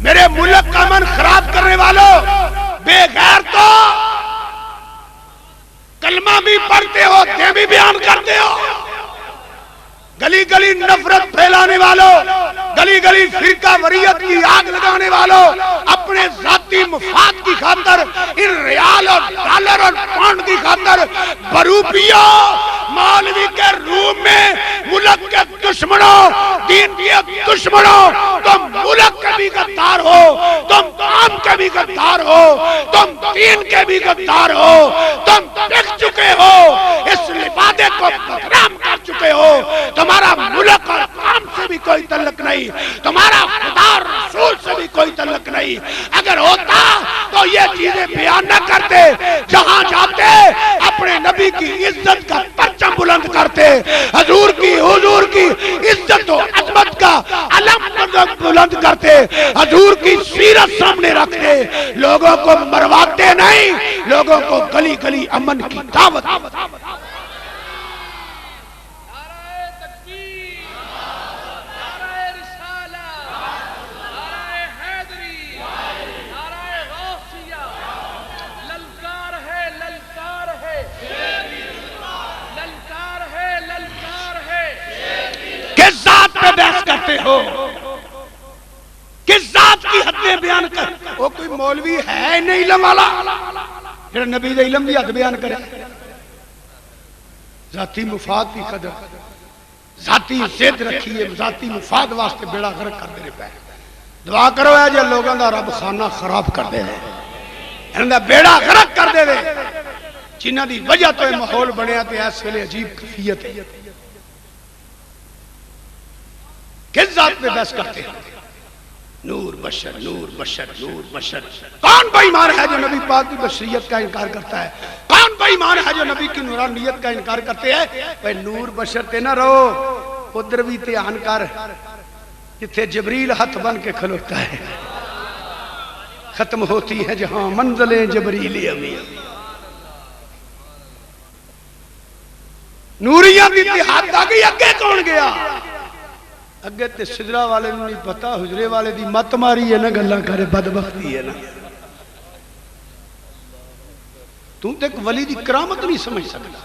میرے ملک کا من خراب کرنے والوں بے غیر تو کلمہ بھی پڑھتے ہو دے بھی بیان کرتے ہو گلی گلی نفرت پھیلانے والوں گلی گلی فرقہ وریت کی آگ لگانے والوں اپنے ذاتی مفاد کی خاطر ان ریال اور ڈالر اور پاؤنڈ کی خاطر بروپیوں مولوی کے روم میں ملک کے دشمنوں دین کے دشمنوں تم ملک کے بھی غدار ہو تم قوم کے بھی غدار ہو تم دین کے بھی غدار ہو تم بک چکے ہو اس لبادے کو بدنام کر چکے ہو تمہارا ملک اور قوم سے بھی کوئی تعلق نہیں تمہارا خدا اور رسول سے بھی کوئی تعلق نہیں اگر ہوتا تو یہ چیزیں بیان نہ کرتے جہاں جاتے اپنے نبی کی عزت کا پرچم بلند کرتے حضور کی عزت و عظمت کا علم بلند کرتے حضور کی سیرت سامنے رکھتے لوگوں کو مرواتے نہیں لوگوں کو گلی گلی امن کی دعوت بحث کرتے ہو کس ذات کی حدیں بیان کر وہ کوئی مولوی ہے نہیں علم والا جو نبی دے علم دی حد بیان کرے ذاتی مفاد کی قدر ذاتی ضد رکھیے ذاتی مفاد واسطے بیڑا غرق کر دے پے دعا کرو ہے جو لوگوں دا رب خانہ خراب کر دے انہاں دا بیڑا غرق کر دے جنہاں دی وجہ تو ماحول بنیا تے اس ویلے عجیب کیفیت ہے کس ذات پہ بحث کرتے ہیں نور بشر نور بشر نور بشر کون بے ایمان ہے جو نبی پاک کی بشریت کا انکار کرتا ہے کون بے ایمان ہے جو نبی کی نورانیت کا انکار کرتے ہیں بھئی نور بشر تے نہ رہو ادھر بھی دھیان کر جتھے جبریل ہاتھ بن کے کھلوتا ہے ختم ہوتی ہے جہاں منزلیں جبریل امین. نوریاں دی اتحاد آ گئی. اگے کون گیا؟ اگے تے سدرا والے نوں نہیں پتا، حجرے والے دی مت ماری ہے نا، گلاں کرے بدبختی ہے نا. تو تے ایک ولی دی کرامت نہیں سمجھ سکتا.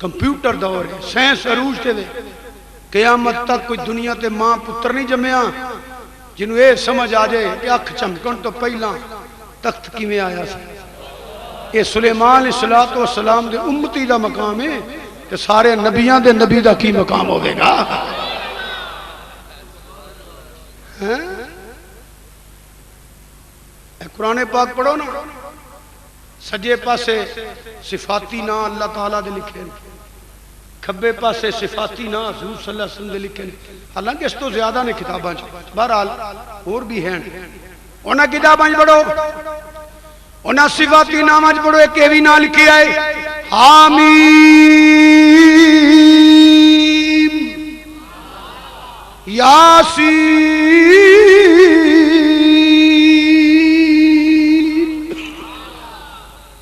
کمپیوٹر دور ہے، سائنس عروج تے دے، قیامت تک کوئی دنیا تے ماں پتر نہیں جمیا جنہوں یہ سمجھ آ جائے کہ اکھ چمکن تو پہلا تخت کیویں آیا سی. یہ سلیمان علیہ السلام دے امتی دا مقام ہے کہ سارے نبیان دے نبی دا کی مقام ہوگے گا. قرآن پاک پڑھو نا، سجے پاسے صفاتی نا اللہ تعالیٰ دے لکھے، کھبے پاسے صفاتی نا حضور صلی اللہ علیہ وسلم دے لکھے. حالانکہ اس تو زیادہ نے کتاباں. بہرحال اور بھی ہیں، انہاں کتاباں پڑھو، انہاں صفاتی ناماں پڑھو. ایک یہ بھی نام لکھی آئے حامیم یاسین.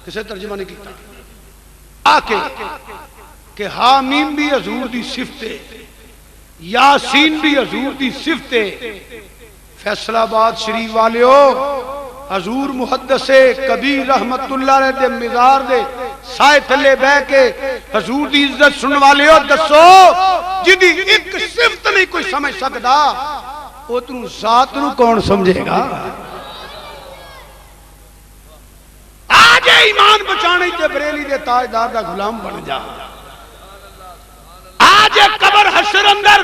کسے ترجمہ نہیں کیتا آکے کہ حامیم بھی حضور دی صفت ہے، یاسین بھی حضور دی صفت ہے. فیصل آباد شریف والیو، حضور محدث کبیر رحمت اللہ علیہ دے مزار دے سائے تھلے بہ کے حضور دی عزت سن والیو دسو جدی ایک صفت نہیں کوئی سمجھ سکتا اتنو ذات نو کون سمجھے گا؟ آج ایمان بچانے تے بریلی دے تاجدار دا غلام بن جا. آج قبر حشر اندر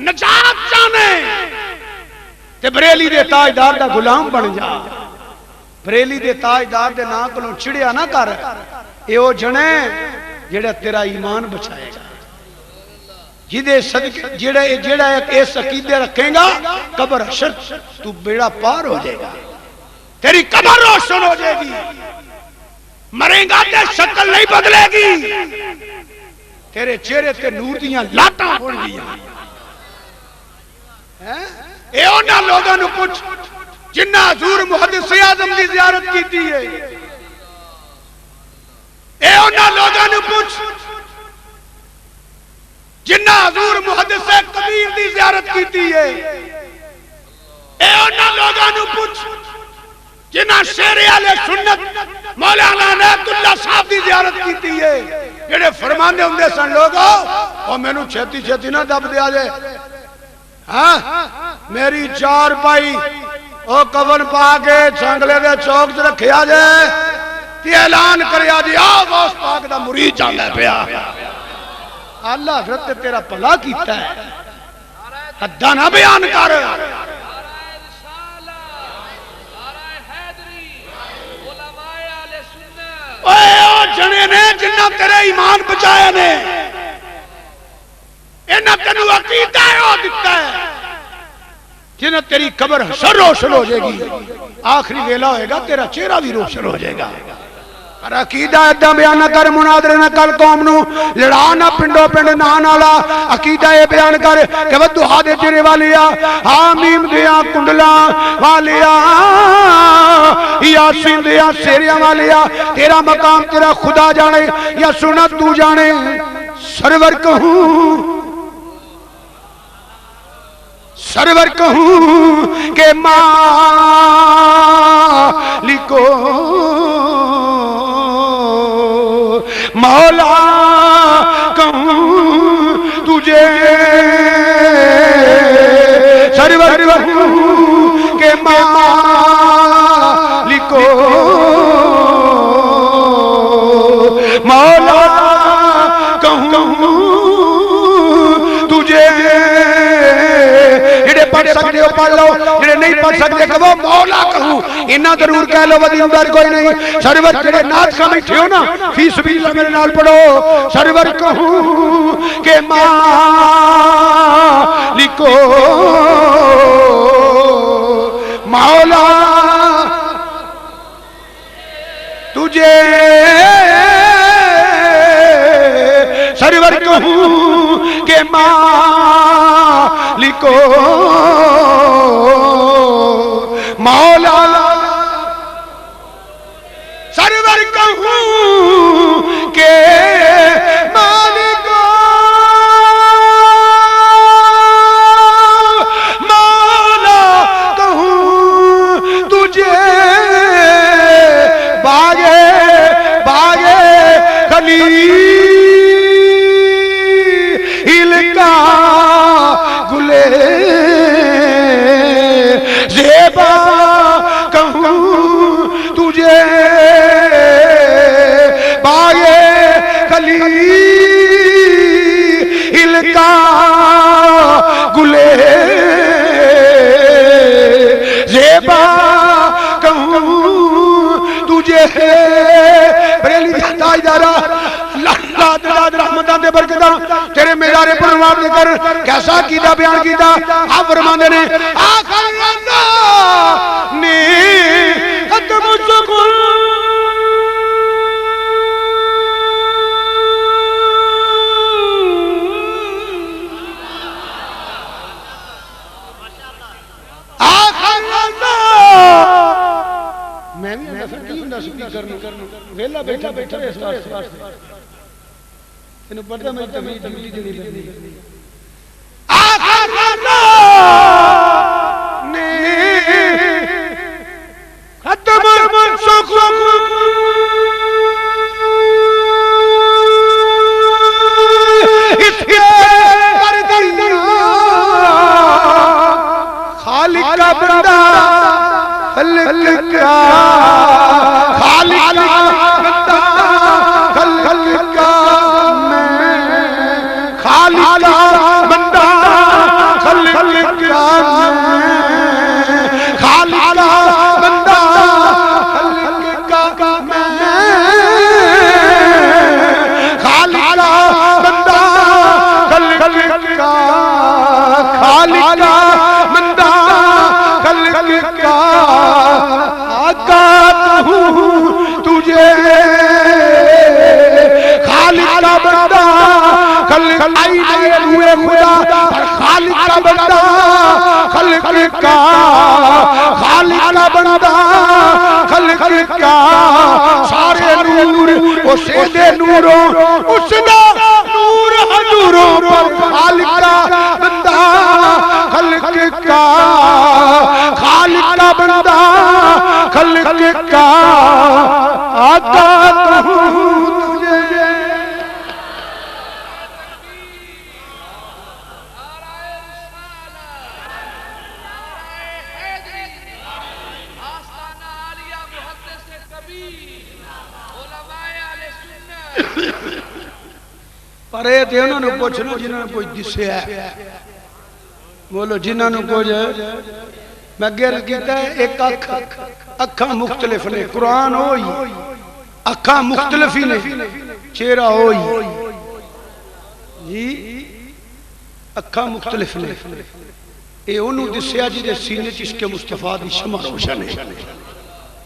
نجات چاہنے تے بریلی دے تاجدار دا غلام بن جا. بریلی دے تاجدار دے نا کلوں چڑیا نہ کر، اے او جنے جڑا تیرا ایمان بچائے گا، جدے صدقے جڑا اس عقیدے رکھیں گا قبر حشر تو بیڑا پار ہو جائے گا، تیری قبر روشن ہو جائے گی. مریں گا تے شکل نہیں بدلے گی، تیرے چہرے تے نور دیاں لاٹاں ہون گیاں. اے انہاں لوگاں نوں پوچھ جنہ حضور محدث اعظم دی زیارت کیتی ہے. اے انہاں لوگاں نوں پوچھ جنہ حضور محدث کبیر دی زیارت کیتی ہے. اے انہاں لوگاں نوں پوچھ جنہ شیر اہل سنت مولانا عنایت اللہ صاحب دی زیارت کیتی ہے. جڑے فرماندے ہوندے سن لوگو او مینوں چھتی چھتی نہ دب دیا جائے، ہاں میری چار پائی او کفن پا کے چھنگلے دے چوک تے رکھیا جائے تے اعلان کریا جی آ غوث پاک دا مرید جاندا پیا. اللہ حضرت نے تیرا بھلا کیتا ہے، حداں نہ بیان کر. او جنے نے جنہ تیرے ایمان بچایا نے، انہاں تینوں عقیدہ او دتا ہے جنہ تیری قبر حشر روشن ہو جائے گی، آخری ویلا ہوئے گا تیرا چہرہ بھی روشن ہو جائے گا. پر عقیدہ ادھا بیان نہ کر، مناظرے نہ کر، قوم نو لڑا نہ پنڈو پنڈ نان والا. عقیدہ یہ بیان کر کہ ودھا دے چہرے والیا، حامیم دیاں کنڈلاں والیا، یاسین دیاں سیریاں والیا، تیرا مقام تیرا خدا جانے یا سنت تو جانے. سرور کہوں سرور کہوں کہ مالکو مولا کہوں تجھے، سرور کہوں کہ مالکو مولا کہوں تجھے. پڑھ سکتے ہو پڑھ لو، جڑے نہیں پڑھ سکتے کہ وہ مولا کہوں انہاں ضرور کہہ لو، ودی اندر کوئی نہیں. سرور جڑے نعت کا بیٹھے ہو نا فی سبیل اللہ میرے نال پڑھو. سرور کہوں کہ مالکو مولا تجھے، سرور کہوں کہ مالکو میدان پروردگار کیسا عقیدہ بیان کیتا آپ فرماندے نے آخر اللہ نے ختم سکون میں بھی اندر کی ہوں سپیکر ویلا بیٹھا بیٹھا اس واسطے تینوں پتہ میں تمید ڈیوٹی دینی پڑی آخر اللہ نے ختم سکون اس کے کر دیا خالق کا بندہ خلق کا خالق کا بندہ خلق کا میں خالق کا بندہ خلق کا میں خالق کا بندہ خلق کا میں خالق کا بندہ خلق کا خالق کا بندہ خلق کا آقا ہوں تجھے خالق کا بندہ خلق آئینے روئے خدا خالق کا بندہ خلق کا خالق کا بندہ خلق کا سارے نور اسے دے نوروں اس دا نور حضوروں پر خالق کا بندہ خلق کا خالق کا بندہ خلق کا آقا ہوں تجھے پر اے تے انہوں نے پوچھنا جنہوں نے کوئی دسیا ہے بولو جنہوں نے کوئی میں گیر کیتا ہے ایک اکھاں مختلف نے قرآن ہوئی اکھاں مختلف ہی نے چہرہ ہوئی جی اکھاں مختلف نے اے انہوں دسیا جی دے سینے چشک مصطفیٰ دی شمع روشن ہے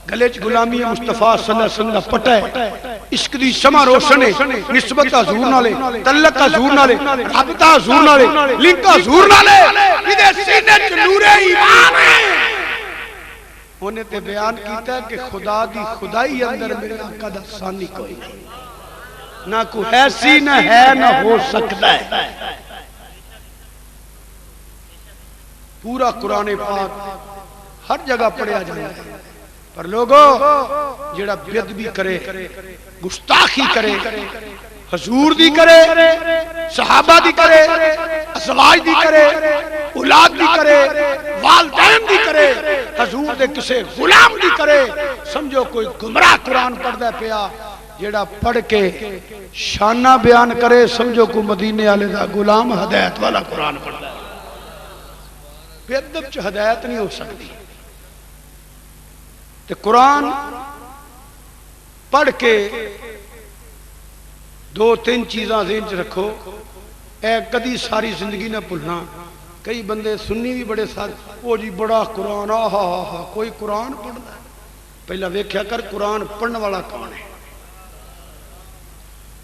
گلے چ غلامی مصطفیٰ صلی اللہ علیہ وسلم پٹا ہے عشق دی شمع روشن ہے نسبت حضور نالے تعلق حضور نالے رابطہ حضور نالے لنک حضور نالے دے سینے چ نور ایمان ہے انہیں تے بیان کیتا ہے کہ خدا دی خدائی اندر میرے آقا دا ثانی کوئی نہیں نہ کوئی ایسی نہ ہے نہ ہو سکتا ہے پورا قرآن پاک ہر جگہ پڑھیا جائے پر لوگوں جڑا بیدبی کرے گستاخی کرے حضور دی کرے صحابہ دی کرے ازواج دی کرے اولاد دی کرے والدین دی کرے حضور دے کسے غلام دی کرے سمجھو کوئی گمراہ قرآن پڑھدا پیا جڑا پڑھ کے شانہ بیان کرے سمجھو کوئی مدینے والے دا غلام ہدایت والا قرآن پڑھدا بے ادب چ ہدایت نہیں ہو سکتی تے قرآن پڑھ کے دو تین چیزاں ذہن چ رکھو اے کدی ساری زندگی نہ بھولنا کئی بندے سنی بھی بڑے سارے وہ جی بڑا قرآن آہا کوئی قرآن پڑھنا پہلا ویکھیا کر قرآن پڑھنے والا کون ہے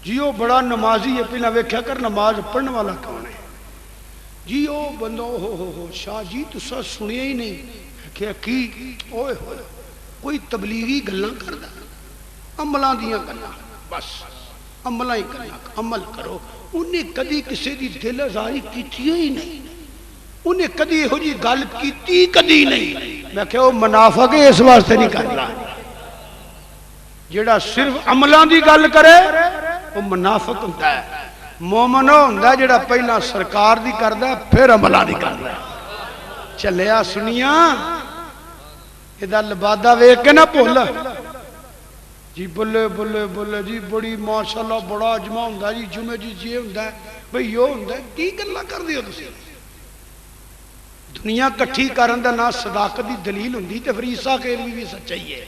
جی وہ بڑا نمازی ہے پہلا ویکھیا کر نماز پڑھنے والا کون ہے جی وہ بندہ ہو شاہ جی تسا سنیا ہی نہیں کہ کی اوئے ہوئے کوئی تبلیغی گلاں کردا عملاں دیاں گلاں بس عملاں ہی کرنا عمل کرو انہیں کدی کسی دی دل آزاری کیتی ہی نہیں انہیں کدی ہو جی گل کیتی کدی نہیں میں کہ وہ منافق ہے اس واسطے نہیں کرنا جڑا صرف عملاں دی گل کرے وہ منافق ہوتا ہے مومن ہوتا ہے جڑا پہلا سرکار دی کردا ہے پھر عملاں دی کردا ہے چلیا سنیاں ادھا لبادہ ویک کے نہ بھولا جی بلے بلے بلے جی بڑی ماشاءاللہ بڑا اجمع ہوندہ جی جمعہ جی یہ ہوندہ ہے بھئی یہ ہوندہ ہے کی گلہ کر دیا تسی دنیا کٹھی کرندہ نہ صداقت دی دلیل ہوندی تے فریسہ کے علمی بھی سچائی ہے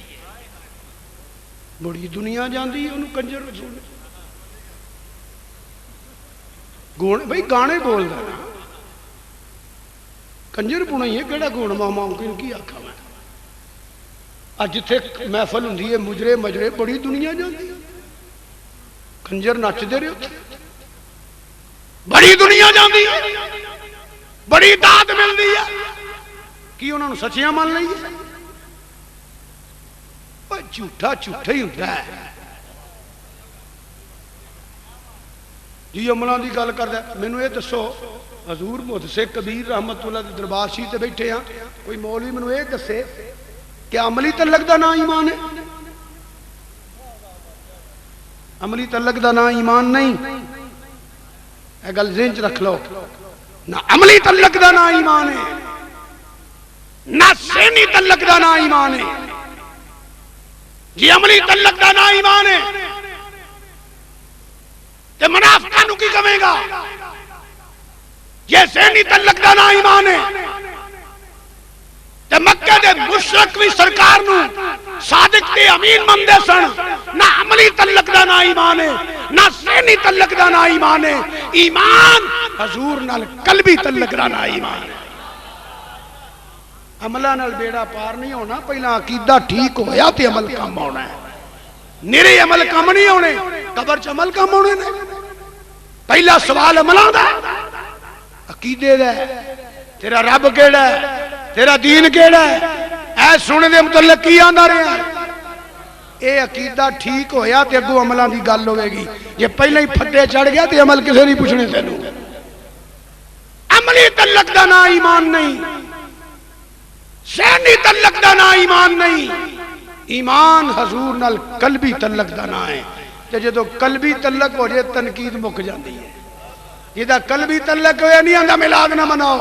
بڑی دنیا جان دی انہوں کنجر رسول گون بھائی گانے بول رہا کنجر پونا ہی ہے کہڑا گون ماما کی آخا میں اج جتھے محفل ہوندی ہے مجرے مجرے بڑی دنیا جاندی کنجر نچدے رہے بڑی دنیا جاندی بڑی داد ملدی ہے کی انہوں نے سچیاں مان لئی جھوٹا جھوٹا ہی ہوتا ہے جی عملوں کی گل کرتا مینوں یہ دسو حضور محدث کبیر رحمت اللہ کے دربار شریف تے بیٹھے ہاں کوئی مولوی مینوں یہ دسے کہ عملی تعلق دا نام ایمان ہے عملی تعلق دا نام ایمان نہیں یہ گل ذہن چ رکھ لو نہ عملی تعلق دا نام ایمان ہے نہ ذہنی تعلق دا نام ایمان ہے جی عملی تعلق دا نام ایمان ہے تے منافقاں نوں کی کہے گا یہ ذہنی تعلق دا نام ایمان ہے تے مکہ دے مشرک بھی سرکار نو صادق تے امین مندے سن نہ عملی تعلق دا نام ایمان ہے نہ ذہنی تعلق دا نام ایمان ہے ایمان حضور نال قلبی تعلق دا نام ایمان ہے عملہ نال بیڑا پار نہیں ہونا پہلا عقیدہ ٹھیک ہویا تے عمل کام ہونا ہے نیرے عمل کام نہیں ہونے قبر چ عمل کام ہونے نے پہلا سوال عملہ دا عقیدے دا تیرا رب کیڑا ہے تیرا دین کیڑا ہے اے سونے دے متعلق کی آندا رہا اے عقیدہ ٹھیک ہویا تے اگوں عملاں دی گل ہوے گی جے پہلے ہی پھٹے چڑھ گیا تے عمل کسے نہیں پوچھنے تینوں عملی تعلق دا نام ایمان نہیں ذہنی تعلق دا نام ایمان نہیں ایمان حضور نال قلبی تعلق دا نام ہے تے جدوں قلبی تعلق ہو جائے تنقید مک جاندی ہے جدا قلبی تعلق ہویا نہیں آندا میلاد نہ مناؤ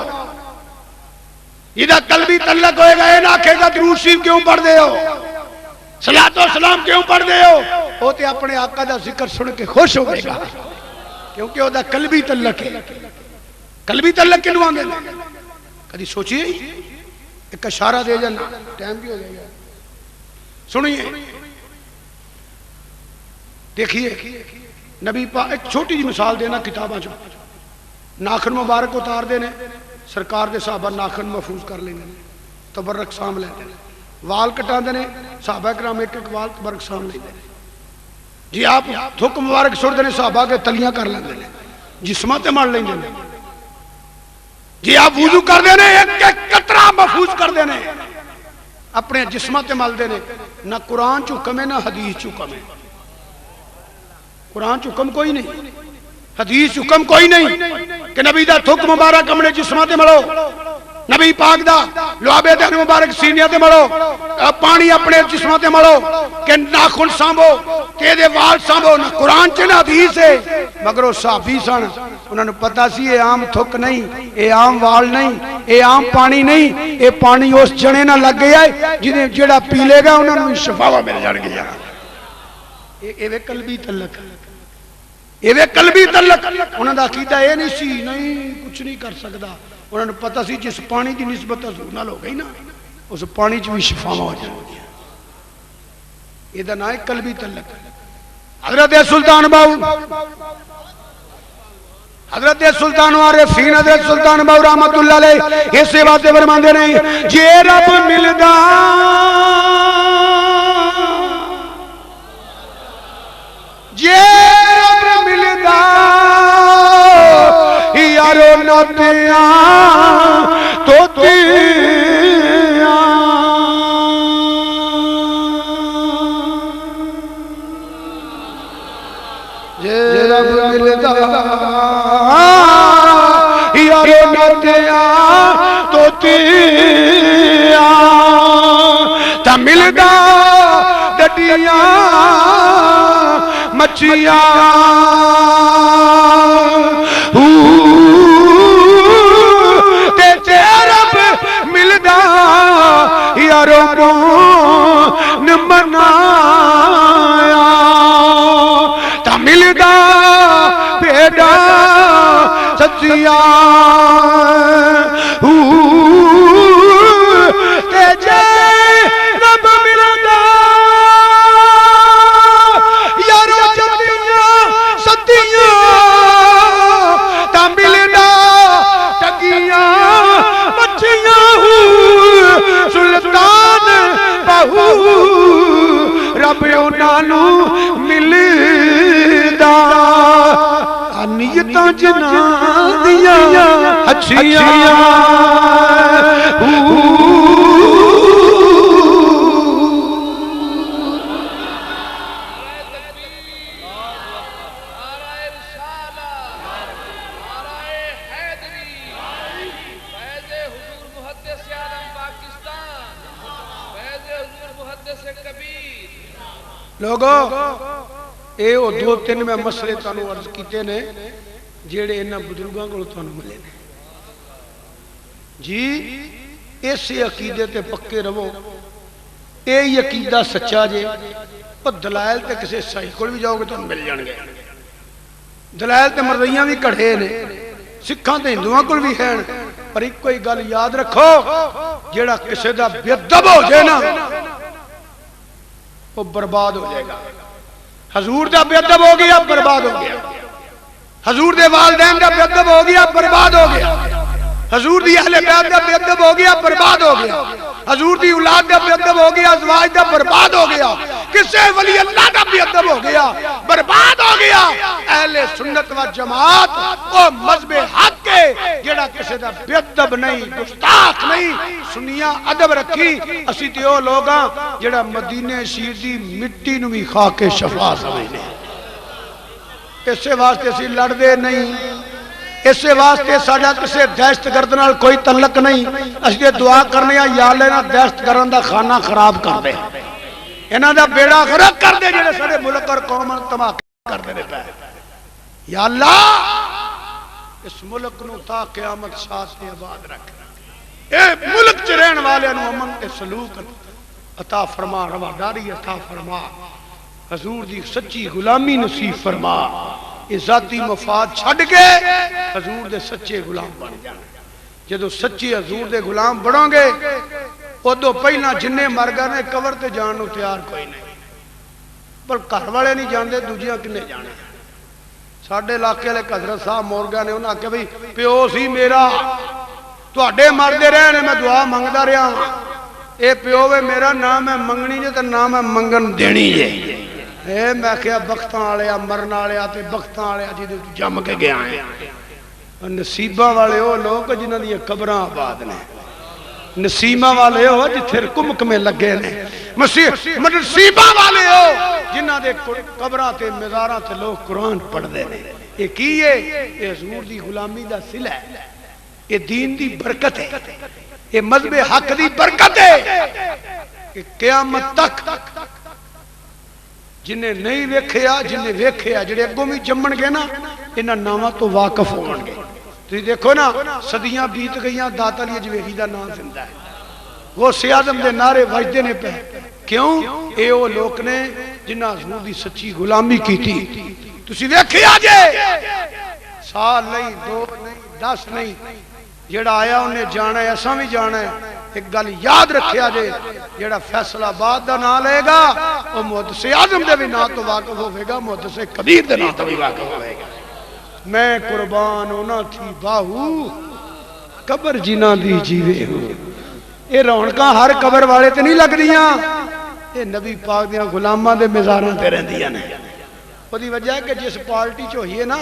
جدا قلبی تعلق ہوئے گا اے نہ آکھے گا درود شریف کیوں پڑھ دے ہو صلاۃ و سلام کیوں پڑھ دے ہو وہ تے اپنے آقا دا ذکر سن کے خوش ہو گا کیونکہ وہ دا قلبی تعلق ہے قلبی تعلق کینوں آندے کدی سوچیے ایک اشارہ دے جانا ٹائم بھی ہو جائے گا سنیے دیکھیے نبی پاک ایک چھوٹی جی مثال دینا کتاباں چ ناخن مبارک اتار دینے سرکار دے صحابہ ناخن محفوظ کر لیں تبرک سام لے دینے وال کٹا دینے صحابہ کرام ایک ایک وال تبرک سام لے دینے جی آپ تھک مبارک چھوڑ دینے صحابہ کے تلیاں کر لیں دینے جسمہ تے مار لیں دینے جی آپ وضو کر دینے ایک ایک قطرہ محفوظ کر دینے اپنے جسمہ تے مال دینے نہ قرآن چکم ہے نہ حدیث چکم ہے قرآن چکم کوئی نہیں حدیث چکم کوئی نہیں کہ نبی دا تھک مبارک اپنے جسمہ تے ملو نبی پاک دا لعابے دے مبارک سینیہ تے ملو پانی اپنے جسمہ تے ملو کہ ناخن سامبو کہ دے وال سامبو نہ قرآن چ نہ حدیث ہے مگر وہ صحابی سن انہوں نے پتا سی یہ عام تھک نہیں یہ عام وال نہیں یہ عام پانی نہیں یہ پانی اس جنے نہ لگ گیا ہے جنہیں جڑا پی لے گا انہوں نے شفاوہ مل جڑ گیا یہ قلبی تعلق یہ قلبی تعلق انہوں نے عقیدہ یہ نہیں سی نہیں کچھ نہیں کر سکتا انہوں نے پتا سی جس پانی کی نسبت حضور نال ہو گئی نا اس پانی چ بھی شفاواں ہو جاندی یہ دا نام ہے قلبی تعلق حضرت سلطان باؤ حضرت سلطان عارفین حضرت سلطان باؤ رحمت اللہ علیہ اس سے باتیں فرماندے نہیں جے رب ملدا جے رب ملدا یارو نتیاں تو تیاں جے رب ملدا یارو نتیاں تو تیاں تا ملدا ڈڈیاں مچھیاں تے رب ملدا یارو مون منایا تا ملدا پیڑا سچیاں تے جے رب ملدا یارو جتیاں ستیاں جناں دیاں ہچیاں لوگو اے او دو تین میں مسئلے تانوں عرض کیتے نے جیڑے انہاں بزرگاں کولوں تانوں ملے نے جی ایسے عقیدے تے پکے رہو اے عقیدہ سچا جے اور دلائل تے کسے صحیح کول بھی جاؤ گے تو مل جان گے دلائل تے مرضیاں بھی کڑھے نے سکھاں تے ہندوؤں کول بھی ہیں پر ایک کوئی گل یاد رکھو جیڑا کسے دا بے ادب ہو جائے نا وہ برباد ہو جائے گا حضور دا بے ادب ہو گیا برباد ہو گیا حضور دے والدین دا بے ادب ہو گیا برباد ہو گیا حضور دی اہل بیت دا بے ادب ہو گیا برباد ہو گیا حضور دی اولاد دا بے ادب ہو گیا ازواج دا برباد ہو گیا کسے ولی اللہ دا بے ادب ہو گیا برباد ہو گیا اہل سنت و جماعت او مذہب حق کے جڑا کسے دا بے ادب نہیں گستاخ نہیں سنیاں ادب رکھی اسی تے او لوگاں جڑا مدینے شیر دی مٹی نو بھی کھا کے شفا سمجھنے اسے واسطے اسی لڑ دے نہیں اسے واسطے ساڈا کسے دہشت گرد نال کوئی تعلق نہیں اسی دعا کرنے یا اللہ انہاں دہشت گرداں دا خانہ خراب کر دے انہاں دا بیڑا غرق کر دے جڑے سارے ملک اور قوم تباہ کر دے پے یا اللہ اس ملک نو تا قیامت ساتھ آباد رکھ اے ملک چ رہن والے نو امن تے سلوک عطا فرما رواداری عطا فرما حضور دی سچی غلامی نصیب فرما ذاتی مفاد چھڑ کے حضور دے سچے غلام بن جانا جدو سچی حضور دے غلام بڑھو گے ادو پہلا جننے مر گئے نے قبر تے جان نو تیار کوئی نہیں پر گھر والے نہیں جاندے دوجیاں کنے جانا ساڈے علاقے والے حضرت صاحب مورگا نے انہاں کہ بھئی پیو سی میرا تواڈے مردے رہنے میں دعا منگدا رہا اے پیو وے میرا نام ہے منگنی جے تے نام ہے منگن دینی جے اے میں کہا بختاں والیا مرن والیا تے بختاں والیا جدے جم کے گیا ہیں نصیباں والے ہو لوگ جنہاں دی قبراں آباد نے نصیباں والے ہو جتھے کمک میں لگے نے نصیباں والے ہو جنہاں دے قبراں تے مزاراں تے لوگ قرآن پڑھ دے نے یہ کی ہے یہ حضور دی غلامی دا صلہ ہے یہ دین دی برکت ہے یہ مذہب حق دی برکت ہے کہ قیامت تک جنہیں نہیں ویکھیا جنہیں ویکھیا جڑے اگوں بھی جمن گے نا انہاں نامہ تو واقف ہون گے تو دیکھو نا صدیاں بیت گئیاں داتا علی اجویری دا نام زندہ ہے وہ سیاضم دے نعرے وجدے نے پہ کیوں اے او لوگ نے جنہاں حضور دی سچی غلامی کی تھی تسی ویکھیا جے سال نہیں دو نہیں 10 نہیں جڑا آیا انہیں جانا ہے ایسا بھی جانا ہے ایک گل یاد رکھیا جے جڑا فیصل آباد دا نام لے گا وہ محدث اعظم دے بھی نام تو واقف ہوئے گا محدث کبیر دے نام تو بھی واقف ہوئے گا میں قربان ہونا تھی باہو قبر جنہ دی جیوے ہو یہ رونکاں ہر قبر والے تے نہیں لگ دیاں یہ نبی پاک دیاں غلاماں دے مزاراں تے رہن دیاں نے وہ دی وجہ ہے کہ جس پارٹی چوہیے نا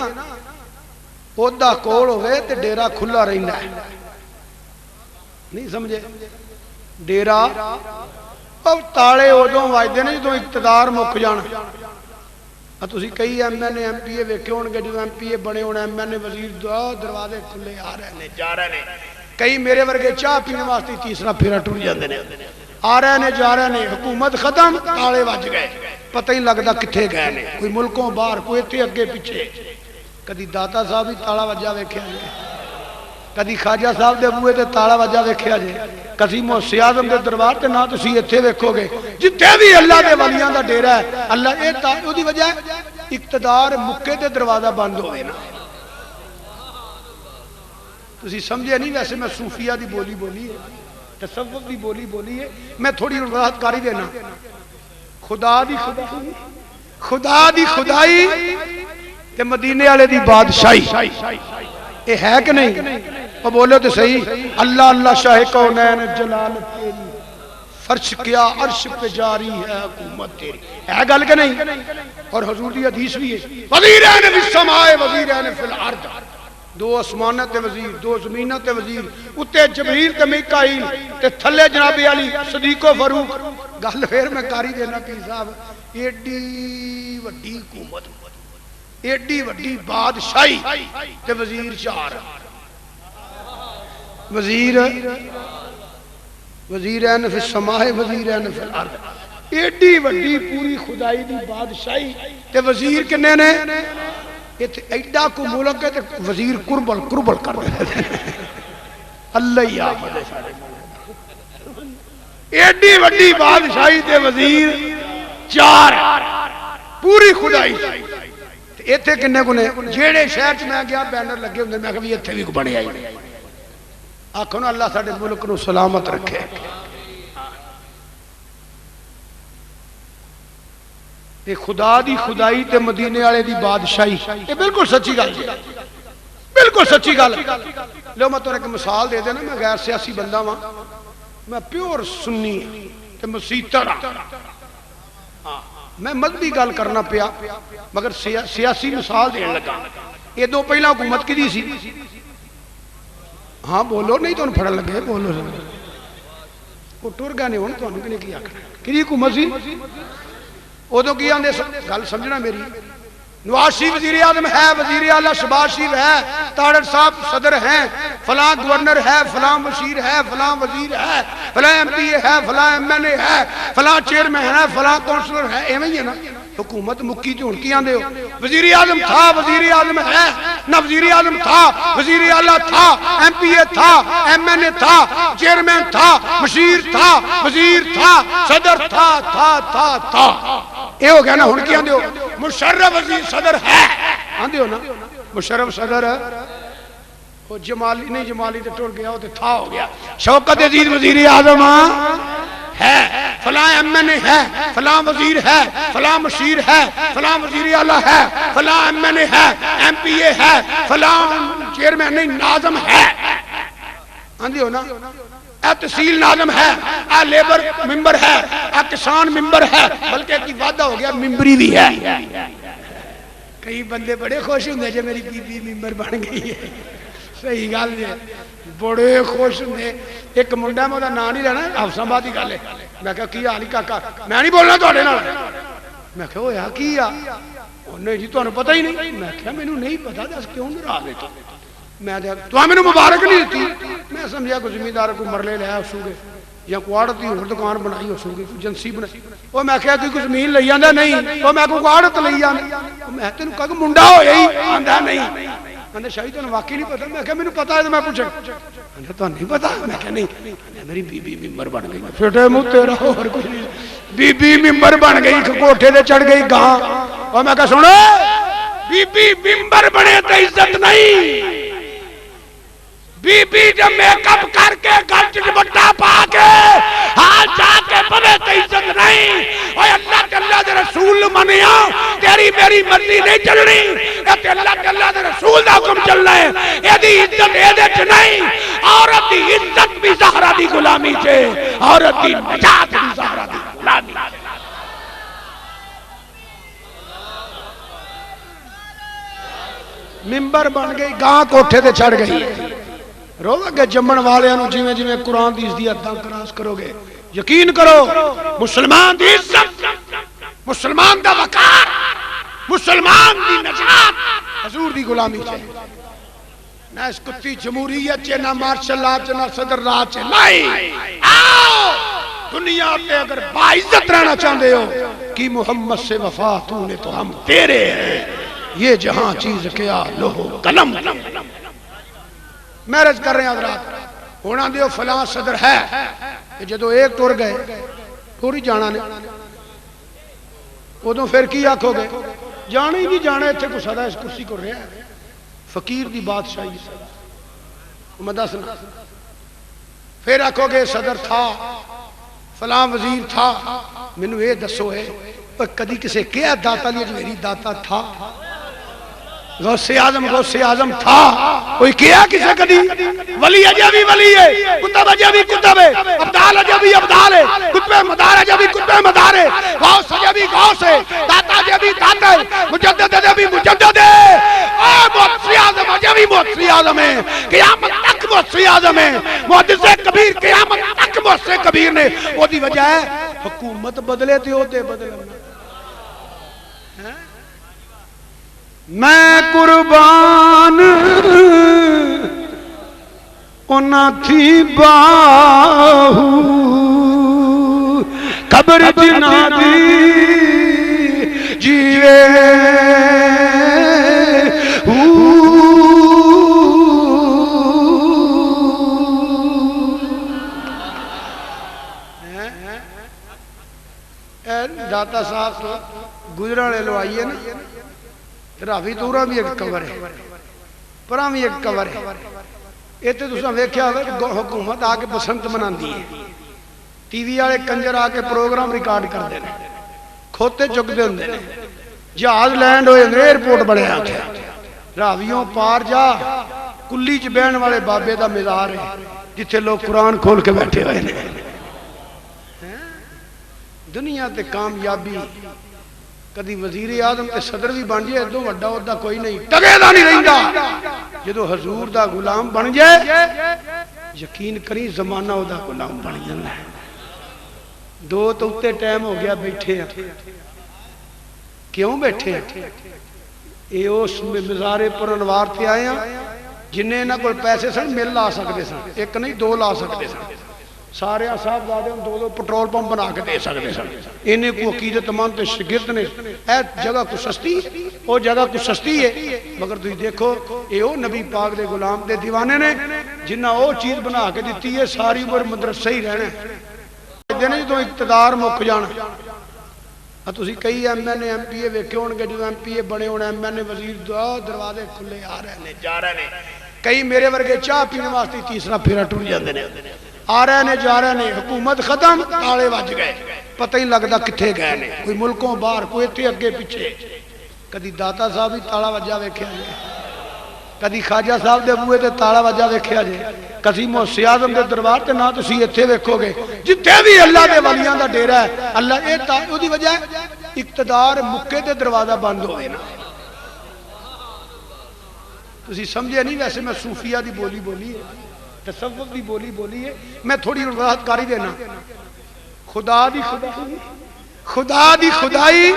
پودا کوڑ ہوئے تے ڈیرا کھلا رہنا ہے نہیں سمجھے ڈیرا اب تاڑے ادوں وجدے نے جدوں اقتدار مک جانا تسی کئی M N A M P A ویکھے ہون گے جدوں ایم پی اے بنے ہونے ایم این اے وزیر دروازے کھلے آ رہے نے جا رہے نے کئی میرے ورگے چاہ پینے واسطے تیسرا پھیرا ٹر جاندے نے آ رہے نے جا رہے نے حکومت ختم تاڑے وج گئے پتہ ہی لگدا کتھے گئے نے کوئی ملکوں باہر کوئی اتنے اگے پیچھے کدی داتا صاحب ہی تالا وجہ ویکھیا جائے کدی خواجہ صاحب دے بوئے تے تالا وجہ ویکھیا جائے کسی محسن اعظم دے دربار تے نہ تسی ایتھے ویکھو گے جتھے بھی اللہ دے ولیاں دا ڈیرا ہے اللہ اے اودی وجہ اقتدار مکے تے دروازہ بند ہوئے نا تسی سمجھے نہیں ویسے میں صوفیہ دی بولی بولی ہے تصوف دی بولی بولی ہے میں تھوڑی وضاحت کاری دینا خدا دی خدائی خدا دی خدائی تے مدینے والے دی بادشاہی یہ ہے کہ نہیں وہ بولو تو صحیح اللہ اللہ شاہ کونین جلالت تیری فرش کیا عرش پہ جاری ہے حکومت تیری. ہے گل کہ نہیں؟ اور حضور دی حدیث بھی ہے وزیرین فی السماء وزیرین فی الارض. دو اسمانہ تے وزیر، دو زمینہ تے وزیر، اتے جبریل تے میکائیل تے تھلے جناب علی صدیق و فاروق. گل پھر میں کاری دینا پیر صاحب، ایڈی وڈی حکومت، ایڈی وڈی بادشاہی تے وزیر چار. وزیرین فی السماء وزیرین فی الارض. ایڈی وڈی پوری خدائی دی بادشاہی تے وزیر کنے نے؟ ایڈا کو ملک ہے تے وزیر قربل کر رہے ہیں. اللہ ہی آمد ہے. ایڈی وڈی بادشاہی تے وزیر چار پوری خدائی. ایتھے کنے کو نے جیڑے شہر چ میں گیا بینر لگے ہوندے میں کہ بھی ایتھے بھی کو بنے آئی. آکھو نا اللہ ساڈے ملک نو سلامت رکھے. تے خدا دی خدائی تے مدینے والے دی بادشاہی، یہ بالکل سچی گل ہے، بالکل سچی گل. لو میں تمہیں ایک مثال دے دینا. میں غیر سیاسی بندہ ہاں، میں پیور سنی تے مسیتر ہاں. میں مذہبی گل کرنا پیا مگر سیاسی مثال دین لگا. یہ دو پہلا حکومت کی دی سی. ہاں بولو نہیں تو پھڑن لگے بولو. وہ ٹر گئے ہوں تو کنے کی آخر کہ حکومت سی ادو کی آدھے گل سمجھنا میری. نواز شریف وزیر اعظم ہے، وزیر اعلیٰ شہباز شریف ہے، تاڑر صاحب صدر ہیں، فلاں گورنر ہے، فلاں مشیر ہے، فلاں وزیر ہے، فلاں ایم پی اے ہے، فلاں ایم این اے ہے، فلاں چیئرمین ہے، فلاں کونسلر ہے. ایویں ہی ہے نا حکومت مکی جو کی آندے ہو. وزیر اعظم تھا، وزیر اعظم ہے نہ، وزیر اعظم تھا، وزیر اعلیٰ تھا، ایم پی اے تھا، ایم این اے تھا، چیئرمین تھا، مشیر تھا، وزیر تھا، صدر تھا. اے ہو گیا نا. ہن کی آندے ہو مشرف وزیر صدر ہے آندے ہو نا. مشرف صدر وہ جمالی نہیں، جمالی تے ٹر گیا، وہ تے تھا ہو گیا. شوکت عزیز وزیر اعظم ہے، فلاں ایم این اے ہے، فلاں وزیر ہے، فلاں مشیر ہے، فلاں وزیر اعلیٰ ہے، فلاں ایم این اے ہے، ایم پی اے ہے، فلاں چیئرمین نہیں ناظم ہے آندے ہو نا. اے تحصیل ناظم ہے، اے لیبر ممبر ہے، اے کسان ممبر ہے، بلکہ ایک وعدہ ہو گیا ممبری بھی ہے. کئی بندے بڑے خوش ہوں جب میری بی بی ممبر بن گئی ہے. صحیح گل ہے، بڑے خوش ہوں. ایک منڈا میں نام نہیں لینا، حفصہ آباد کی گل ہے. میں کہا کی حال کاکا، میں نہیں بولنا تھوڑے نال. میں کہا ہویا کی آ؟ نہیں جی تمہیں پتہ ہی نہیں. میں کہا مینوں نہیں پتا، دس کیوں ناراض ہے تو؟ میں تو مینوں مبارک نہیں دیتی. میں سمجھا کوئی زمیندار کو مرلے لے سو گے یا کوئی عورت ہور دکان بنائی ہو سو گے، کوئی ایجنسی بنائی. وہ میں کہا کوئی زمین لئی جاندا نہیں، وہ میں کوئی عورت لئی جاندا. میں تینوں کہا کہ منڈا ہویا ہی آندا نہیں. میں شاہی تمہیں واقعی نہیں پتا. میں کہا مینوں پتا ہے تو میں پوچھا. تو نہیں پتا؟ میں کہا نہیں. میری بی بی ممبر بن گئی. پھٹے منہ تیرا اور کچھ نہیں. بی بی ممبر بن گئی، کوٹھے تے چڑھ گئی گاں. اور میں کہا سنو بی بی ممبر بنے تو عزت نہیں. بی بی جب میک اپ کر کے گھر چٹبٹا پا کے ہاں جا کے پڑے تو عزت نہیں. اوے اللہ کے اللہ دے رسول منیا، تیری میری مرضی نہیں چلنی. اے اللہ کے اللہ دے رسول دا حکم چلنا ہے. اے دی عزت اے دے چ نہیں. عورت دی عزت بھی زہرا دی غلامی چ، عورت دی نجات بھی زہرا دی غلامی. ممبر بن گئی، گاں کوٹھے تے چڑھ گئی. رو گے جمن والے جویں جویں قرآن دی دی حداں کراس کرو گے. یقین کرو مسلمان دی عزت، مسلمان دا وقار، مسلمان دی نجات حضور دی غلامی چاہیے. نہ اس کتی جمہوریت چے، نہ مارشل لا چے، نہ صدر راہ چے. نہیں آؤ دنیا پہ اگر باعزت رہنا چاہتے ہو کہ محمد سے وفا تو نے تو ہم تیرے ہیں. یہ جہاں چیز کیا لوہو قلم. میرج کر رہے ہیں حضرات. ہونا دیو فلاں صدر ہے، جدو ایک ٹور گئے ٹوری جانا نے ادو پھر کی آکھو گے؟ جانا ہی نہیں جانا. اتنے کو صدا اس کرسی کو رہا ہے. فقیر دی بادشاہی میں دسنا. پھر آکھو گے صدر تھا، فلاں وزیر تھا. مینوں یہ دسو ہے کدی کسے کیا داتا لیا جو میری داتا تھا؟ غوث اعظم تھا، کوئی کیا کسے کدی؟ ولی اجے بھی ولی ہے، کتب اجے بھی کتب ہے، ابدال اجے بھی ابدال ہے، قطب کتبے مدار جبھی کتبے مدار ہے، غوث جبھی غوث ہے، داتا جبھی داتا ہے، مجدد جبھی مجدد ہے، محدث اعظم جبھی محدث اعظم ہے، قیامت تک محدث اعظم ہے، محدث کبیر قیامت تک محدث کبیر نے، وہ دی وجہ ہے حکومت بدلے تے ہوتے بدلے. میں قربان اونا تھی باہو قبر جنا دی جیوے داتا صاحب تو گزرانے لو آئیے نا، رافی تورا بھی ایک کور ہے، پرا بھی ایک کور ہے. یہ تو تساں ویکھیا ہوئے کہ حکومت آ کے بسنت مناندی ہے، ٹی وی والے کنجر آ کے پروگرام ریکارڈ کر دینے، کھوتے چکتے ہوندے نے، جہاز لینڈ ہوئے ایئرپورٹ بڑے آ کے راویوں پار جا کلی چ بہن والے بابے دا مزار ہے جتھے لوگ قرآن کھول کے بیٹھے ہوئے ہیں. دنیا تے کامیابی کدی وزیر اعظم تے صدر بھی بن جائے ادوں وڈا عہدہ کوئی نہیں ٹگے دا نہیں رہندا. جدو حضور دا غلام بن جائے یقین کری زمانہ او دا غلام بن جاندا ہے. دو تو اتے ٹائم ہو گیا بیٹھے ہیں. کیوں بیٹھے ہیں؟ اے اس مزار پر انوار تے آئے ہیں جنہیں نہ کوئی پیسے سن مل لا سکتے سن، ایک نہیں دو لا سکتے سن. سارے صاحب زادے ہم دو پٹرول پمپ بنا کے دے سکتے سن. انہیں کو عقیدت مند تے شگرد نے اے جگہ کو سستی او جگہ کو سستی ہے، مگر تسی دیکھو اے او نبی پاک دے غلام دے دیوانے نے جنہ او چیز بنا کے دیتی ہے ساری عمر مدرسہ ہی رہنا ہے. دینے جو اقتدار مک جانا. تسی کئی M N A M P A ویکھے ہونگے جو ایم پی اے بنے ہونے ایم این اے وزیر دروازے کھلے آ رہے ہیں جا رہے ہیں. کئی میرے ورگے چاہ پینے واسطے تیسرا پھیرا ٹر جاندے نے، آ رہے نے جا رہے نے، حکومت ختم تالے وج گئے پتہ ہی لگدا کتھے گئے نے، کوئی ملکوں باہر کوئی اتنے اگے پیچھے. کدی داتا صاحب ہی تالا وجا ویکھیا جے، کدی خواجہ صاحب دے بوئے تے تالا وجا ویکھیا جے، کسی محسن اعظم دے دربار تے نہ تسی ایتھے ویکھو گے. جتھے بھی اللہ دے ولیاں دا ڈیرا ہے اللہ اے اودی وجہ اقتدار مکے تے دروازہ بند ہوئے نا. تسی سمجھے نہیں، ویسے میں صوفیہ دی بولی بولی ہے، تصوف دی بولی بولی ہے. میں تھوڑی وضاحت کاری دینا. خدا دی خدائی، خدا دی خدائی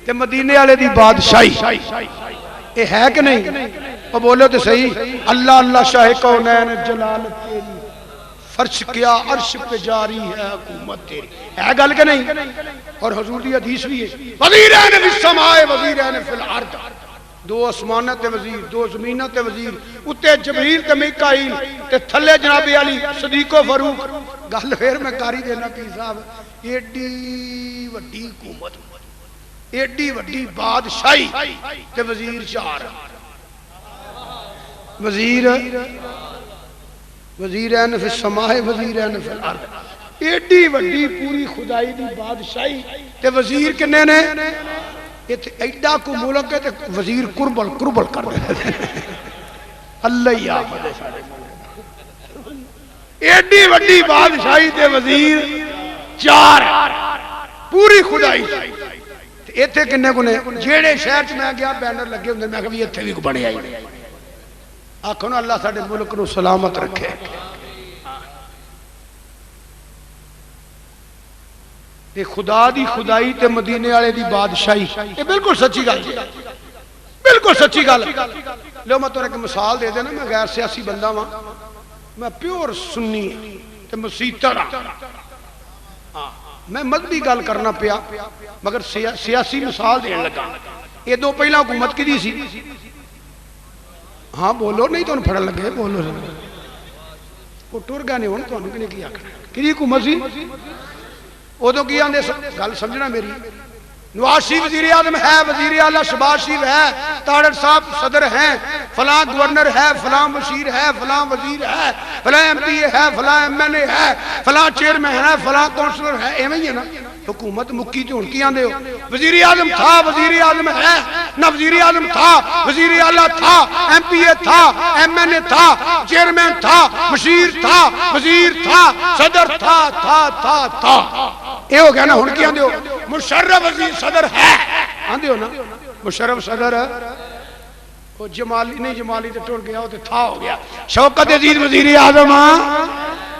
تے مدینے والے دی بادشاہی اے ہے کہ نہیں؟ اور بولو تو صحیح. اللہ اللہ شاہ کونین جلالت تیری، فرش کیا عرش پہ جاری ہے حکومت تیری. ہے گل کہ نہیں؟ اور حضور دی حدیث بھی ہے وزیرین فی السماء وزیرین فی الارض. دو اسمانہ تے وزیر، دو زمینہ تے وزیر، اتے جبریل تے میکائیل تے تھلے جناب علی صدیق و فاروق. گل پھر میں کاری دینا پیر صاحب، ایڈی وڈی حکومت، ایڈی وڈی بادشاہی تے وزیر چار، وزیرین فی السماء وزیرین فی الارض. ایڈی وڈی پوری خدائی دی بادشاہی تے وزیر کنے نے؟ ایڈا کو ملک ہے تے وزیر قربل کر دے. اللہ ہی آفد ہے سارے ایڈی وڈی بادشاہی تے وزیر چار، پوری خدائی. ایتھے کنے کو نے جیڑے شہر چ میں گیا بینر لگے ہوندے میں کہ بھی ایتھے بھی کو بنے آئی. آکھو نا اللہ ساڈے ملک نو سلامت رکھے. تے خدا دی خدائی تے مدینے والے دی بادشاہی، یہ بالکل سچی گل ہے، بالکل سچی گل. لو میں تمہیں ایک مثال دے دینا. میں غیر سیاسی بندہ ہاں، میں پیور سنی تے مسیتر ہاں. میں مذہبی گل کرنا پیا مگر سیاسی مثال دین لگا. یہ دو پہلا حکومت کی سی. ہاں بولو نہیں تو پھڑن لگے بولو. وہ ٹر گیا نہیں ہوں تو انہوں نے کیا کہ حکومت سی. ادو کی آدھے گل سمجھنا میری. نواز شریف وزیر اعظم ہے، وزیر اعلیٰ شہباز شریف ہے، تاڑر صاحب صدر ہیں، فلاں گورنر ہے، فلاں مشیر ہے، فلاں وزیر ہے، فلاں ایم پی اے ہے، فلاں ایم این اے ہے، فلاں چیئرمین ہے، فلاں کونسلر ہے. ایویں ہی ہے نا. حکومت مکی تو ہن کی آندے ہو وزیر اعظم تھا وزیر اعظم ہے نہ وزیر اعظم تھا وزیر اعلیٰ تھا ایم پی اے تھا ایم این اے تھا چیئرمین تھا مشیر تھا وزیر تھا صدر تھا اے ہو گیا نا ہن کی آندے ہو مشرف وزیر صدر ہے آندے ہو نا مشرف صدر ہے وہ جمالی نہیں جمالی تو ٹوٹ گیا وہ تو تھا ہو گیا شوکت عزیز وزیر اعظم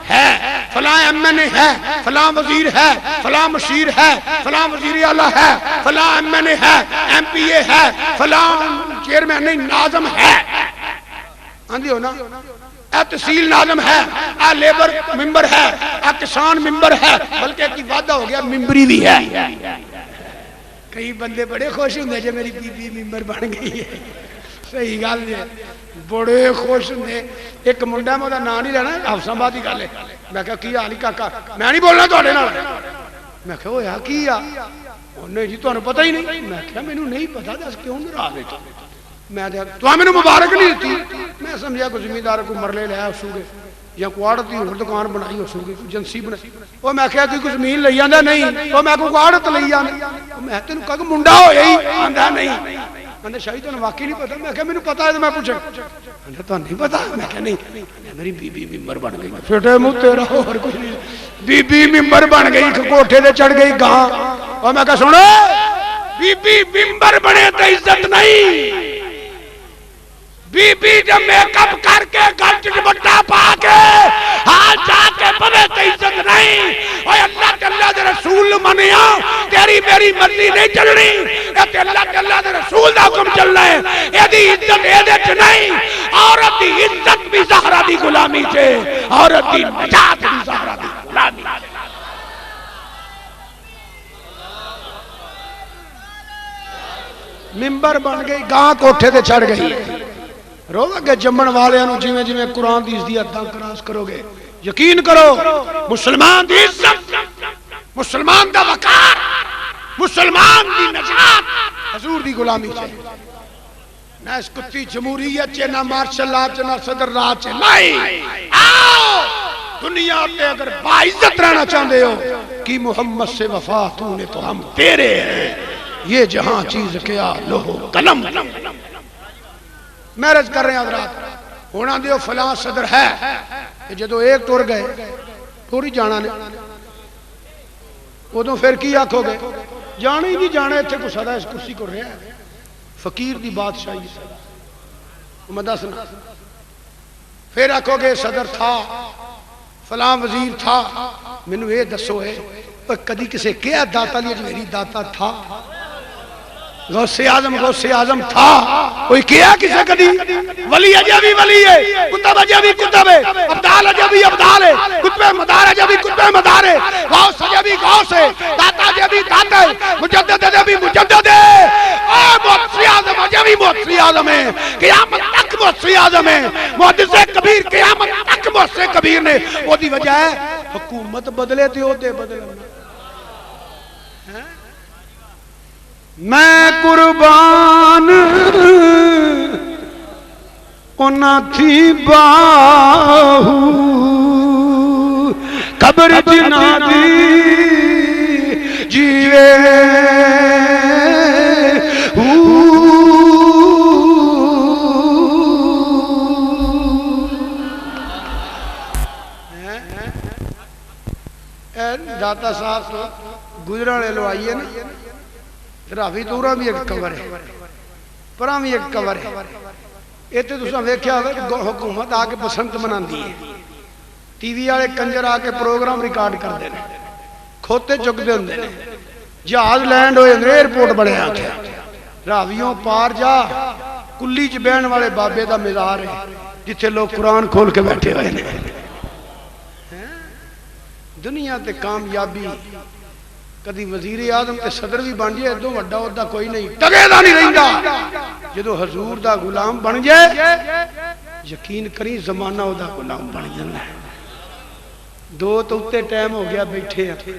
ہے فلاں ایم این اے ہے فلاں وزیر ہے فلاں مشیر ہے فلاں وزیر اعلیٰ ہے فلاں ایم این اے ہے ایم پی اے ہے فلاں چیئرمین نہیں ناظم ہے آندھی ہو نا اے تحصیل ناظم ہے اے لیبر ممبر ہے اے کسان ممبر ہے بلکہ کی وعدہ ہو گیا ممبری بھی ہے کئی بندے بڑے خوش ہوں جو میری بی بی ممبر بن گئی ہے صحیح گل ہے بڑے خوش ہوندے ایک منڈا میں نام نہیں لینا حفصہ آباد کی گل ہے میں کہا کی حال کاکا میں نہیں بولنا تواڈے نال میں کہا ہویا کی آ نہیں جی تانوں پتہ ہی نہیں میں کہا مینوں نہیں پتہ دس کیوں ناراض ہے میں تو مینوں مبارک نہیں دیتی میں سمجھا کوئی زمیندار کو مرلے لے سو گے یا کوئی آڑت کی ہور دکان بنائی ہو سو گے کوئی ایجنسی بنائی وہ میں کہا کوئی زمین لئی آندا نہیں وہ میں کوئی آڑت لئی آندا میں تینوں کہا کہ منڈا ہویا ہی آندا نہیں میں شاہی تو واقعی نہیں پتا میں کہا مینوں پتا ہے تو میں پوچھا تو نہیں پتا میں کہا نہیں میری بی بی ممبر بن گئی پھٹے منہ تیرا اور کچھ نہیں بی بی ممبر بن گئی کوٹھے تے چڑھ گئی گاں اور میں کہا سنو بی بی ممبر بنے تو عزت نہیں بی بی جب میک اپ کر کے گل چ بٹا پا کے ہاں جا کے پوے تے عزت نہیں اوے اللہ تے اللہ دے رسول منیا تیری میری مرضی نہیں چلنی اے تے اللہ تے اللہ دے رسول دا حکم چلنا ہے اے دی عزت اے دے چ نہیں عورت دی عزت بھی زہرا دی غلامی چ عورت دی نجات بھی زہرا دی غلامی ممبر بن گئی گاں کوٹھے تے چڑھ گئی رو گے جمن والے انہوں جیویں جیویں قرآن دی عزت دا کراس کرو گے یقین کرو مسلمان دی عزت مسلمان دا وقار مسلمان دی نجات حضور دی غلامی سے نہ اس کتی جمہوریت چے نہ مارشل لا چے نہ صدر راج چے نہیں آؤ دنیا پہ اگر باعزت رہنا چاہتے ہو کہ محمد سے وفا تو نے تو ہم تیرے ہیں یہ جہاں چیز کیا لوہو قلم میرج کر رہے ہیں حضرات ہونا دیو فلاں صدر ہے کہ جدو ایک ٹور گئے ٹوری جانا نے وہ تو پھر کی آنکھو گے جانا ہی نہیں جانا اتھے کو صدا اس کرسی کو رہا ہے فقیر دی بادشاہی صدا مدہ سنا پھر آنکھو گے صدر تھا فلاں وزیر تھا منو یہ دسو ہے کدی کسے کیا داتا لیا جو میری داتا تھا غوث اعظم تھا کوئی کیا کسے کدی ولی اجابی ولی ہے کتب اجابی کتب ہے ابدال اجابی ابدال ہے کتب مدار اجابی کتب مدار ہے غوث اجابی غوث ہے داتا اجابی داتا ہے مجدد اجابی مجدد ہے محدث اعظم اجابی محدث اعظم ہے قیامت تک محدث اعظم ہے محدث کبیر قیامت تک محدث کبیر نے وہ دی وجہ ہے حکومت بدلے تھے ہوتے بدلے میں قربان اونا تھی باہو قبر جنا دی جیوے داتا صاحب تو گزرنے لو آئیے نا راوی دورہ بھی ایک کور ہے پرام بھی ایک کور ہے یہ تو دوسرا ویکھیا ہوئے کہ حکومت آکے بسنت منان دی ہے ٹی وی آلے کنجر آکے پروگرام ریکارڈ کر دینے کھوتے چک دے ہوندے نے جہاز لینڈ ہوئے اندر ایئرپورٹ بڑے آتے راویوں پار جا کلی چ بہن والے بابے دا مزار ہے جتھے لوگ قرآن کھول کے بیٹھے ہوئے نے دنیا تے کامیابی کدی وزیر اعظم تے صدر بھی بن جائے ادو وڈا عہدہ کوئی نہیں ٹگے دا نہیں رہندا جدو حضور دا غلام بن جائے یقین کری زمانہ دا غلام بن جانا ہے دو تو اتے ٹائم ہو گیا بیٹھے ہیں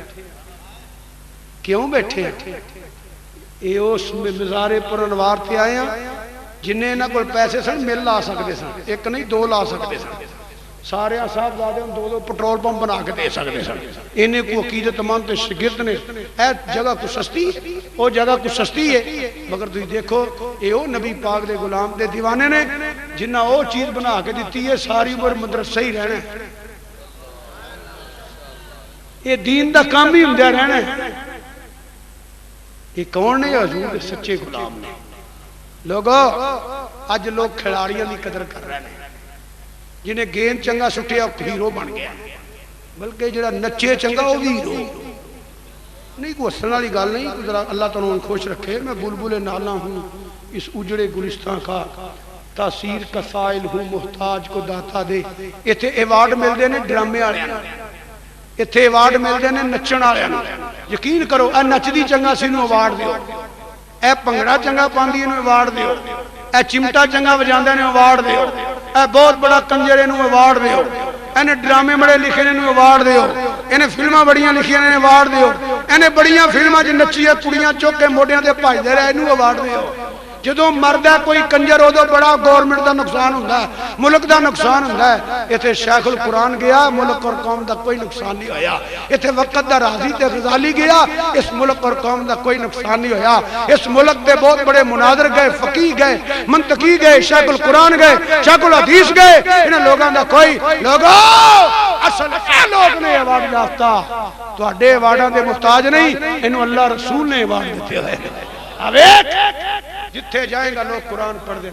کیوں بیٹھے ہیں اے اس مزارے پر انوار تے آئے ہیں جنہیں نہ کوئی پیسے سن مل لا سکتے سن ایک نہیں دو لا سکتے سن سارے صاحبزادے دو دو پٹرول پمپ بنا کے دے سکتے سن انہیں کو عقیدت مند تے شاگرد نے اے جگہ کو سستی او جگہ کو سستی ہے مگر تسی دیکھو اے او نبی پاک دے غلام دے دیوانے نے جنہ او چیز بنا کے دیتی ہے ساری عمر مدرسہ ہی رہنا ہے یہ دین دا کام ہی ہوندا رہنا ہے یہ کون نے حضور دے سچے غلام نے لوگو اج لوگ کھلاڑیاں دی قدر کر رہے ہیں جنہیں گیند چنگا سٹیا ہیرو بن گیا بلکہ جڑا نچے چنگا وہ بھی ہیرو نہیں کوئی ہسن والی گل نہیں اللہ تعالیٰ خوش رکھے میں بلبل نالا ہوں اس اجڑے گلستان کا تاثیر کا سائل ہوں محتاج کو داتا دے ایتھے ایوارڈ ملتے ہیں ڈرامے والے ایتھے ایوارڈ ملتے ہیں نچن والے یقین کرو اے نچدی چنگا سی نو ایوارڈ دیو اے پنگڑا چنگا پاندی نو ایوارڈ دیو اے چمٹا چنگا بجاندے نے ایوارڈ دیو اے بہت بڑا کنجر انہوں ایوارڈ دیو انہیں ڈرامے بڑے لکھے نے انہوں ایوارڈ دیو انہیں فلمہ بڑیاں لکھی نے ایوارڈ دیو انہیں بڑیاں فلمہ جو نچی ہے کڑیاں چوکے موڑیاں دے پائی دے رہے انہوں ایوارڈ دیو جدو مرد ہے کوئی کنجر ہو دو بڑا گورنمنٹ دا نقصان ہوندہ ہے ملک دا نقصان ہوندہ ہے ایتھے شیخ القرآن گیا ملک اور قوم دا کوئی نقصان نہیں ہویا ایتھے وقت دا راضی تے غزالی گیا اس ملک اور قوم دا کوئی نقصان نہیں ہویا اس ملک دے بہت بڑے مناظر گئے فقیہ گئے منطقی گئے شیخ القرآن گئے شیخ الحدیث گئے انہیں لوگاں دا کوئی لوگو اصل اے لوگ نے ایوارڈ یافتہ تو اڈے ایوارڈاں دے محتاج نہیں انہوں اللہ رسول نے ایوارڈ دیتے ہوئے آویت جتھے جائیں گا لوگ قرآن پڑھ دیں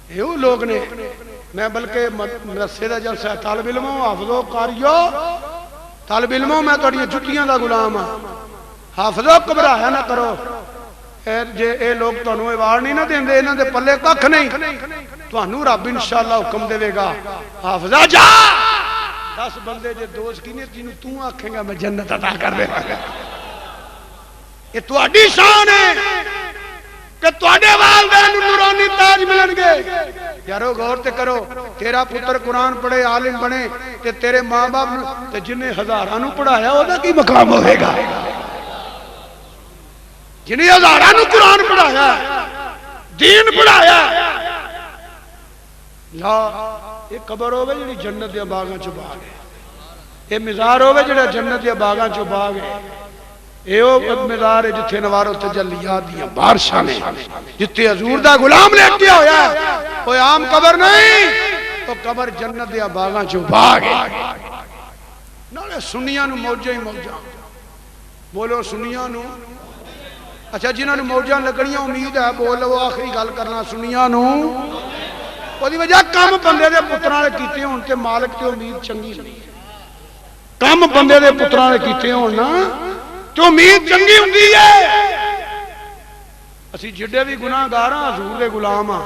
یہ لوگ نے میں بلکہ مدرسے دا جلسہ ہے طالب علموں حافظوں قاریوں طالب علموں میں توڑی جتیاں دا غلام ہاں حافظوں گھبرایا نہ کرو اے لوگ تانوں ایوارڈ نہیں نہ دیں دے انہاں دے پلے ککھ نہیں تانوں رب انشاءاللہ حکم دے گا حافظہ جا 10 بندے جے دوست کی نہیں جنوں تو آکھیں گا میں جنت عطا کر دے گا یہ تواڈی شان ہے کہ تواڈے والدین نورانی تاج ملن گے یارو غور تے کرو تیرا پتر قرآن پڑھے عالم بنے تے تیرے ماں باپ تے جنہیں ہزاراں نو پڑھایا او دا کی مقام ہوئے گا جنہیں ہزاراں نو قرآن پڑھایا دین پڑھایا لا یہ قبر ہوئے جنہیں جنت یا باغاں چو باغ ہے یہ مزار ہوئے جنہیں جنت یا باغاں چو باغ ہے یہ مزار ہے جتھے نوارو تجلیات دیا بارشاں نے جتھے حضور دا غلام لیٹیا ہویا ہے کوئی عام قبر نہیں تو قبر جنت دیا باغاں چو باغ ہے نالے سنیاں نو موجہ ہی موجہ بولو سنیاں نو اچھا جنہاں نو موجہ لگڑیاں امید ہے بولو آخری گل کرنا سنیاں نو وہ دی وجہ کام بندے دے پتراں نے کیتے ہوں تے مالک تے امید چنگی نہیں کام بندے دے پتراں نے کیتے ہوں نا تو امید چنگی ہوندی ہے اسی جڑے بھی گناہ گاراں حضور دے غلام ہاں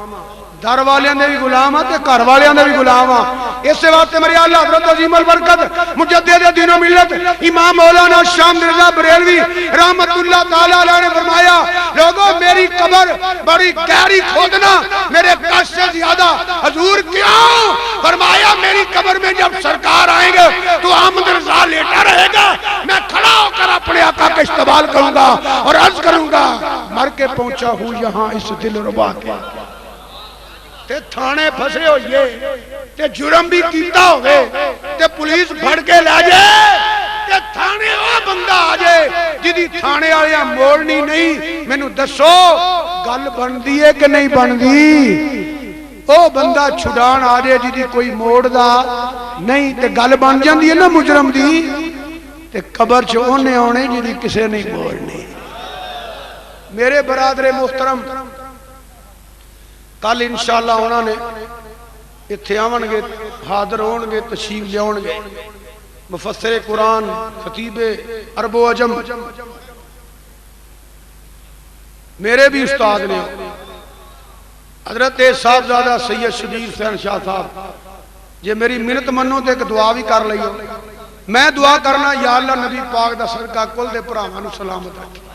در والیاں دے بھی غلام ہاں تے گھر والیاں دے بھی غلام ہاں اس سے واسطے میری اللہ حضرت عظیم البرکت مجدد دین و ملت امام مولانا شام مرزا بریلوی رحمت اللہ تعالی علیہ نے فرمایا لوگوں میری قبر بڑی گہری کھودنا میرے کش سے زیادہ حضور کیوں فرمایا میری قبر میں جب سرکار آئیں گے تو احمد رضا لیٹا رہے گا میں کھڑا ہو کر اپنے آقا کا استقبال کروں گا اور عرض کروں گا مر کے پہنچا ہوں یہاں اس دل ربا کے تے تھانے پھسے ہوئے تے جرم بھی کیتا ہوئے تے پولیس بھڑ کے لے جائے تے تھانے وہ بندہ آجے جدی تھانے آیا موڑنی نہیں میں نو دسو گل بن دی ہے کہ نہیں بن دی او بندہ چھڑان آجے جدی کوئی موڑ دا نہیں تے گل بن جان دی ہے نا مجرم دی تے قبر چھونے ہونے جدی کسے نہیں موڑنی میرے برادر محترم کل انشاءاللہ ہونا نے اتھے آون گے حاضر ہون گے تشریف لے آون گے مفسر قرآن خطیب عرب و عجم میرے بھی استاد نے حضرت صاحبزادہ سید شبیر حسین شاہ صاحب یہ میری منت منو تے ایک دعا بھی کر لئیو میں دعا کرنا یا اللہ نبی پاک دا صدقہ کل دے پراوانو سلامت رکھے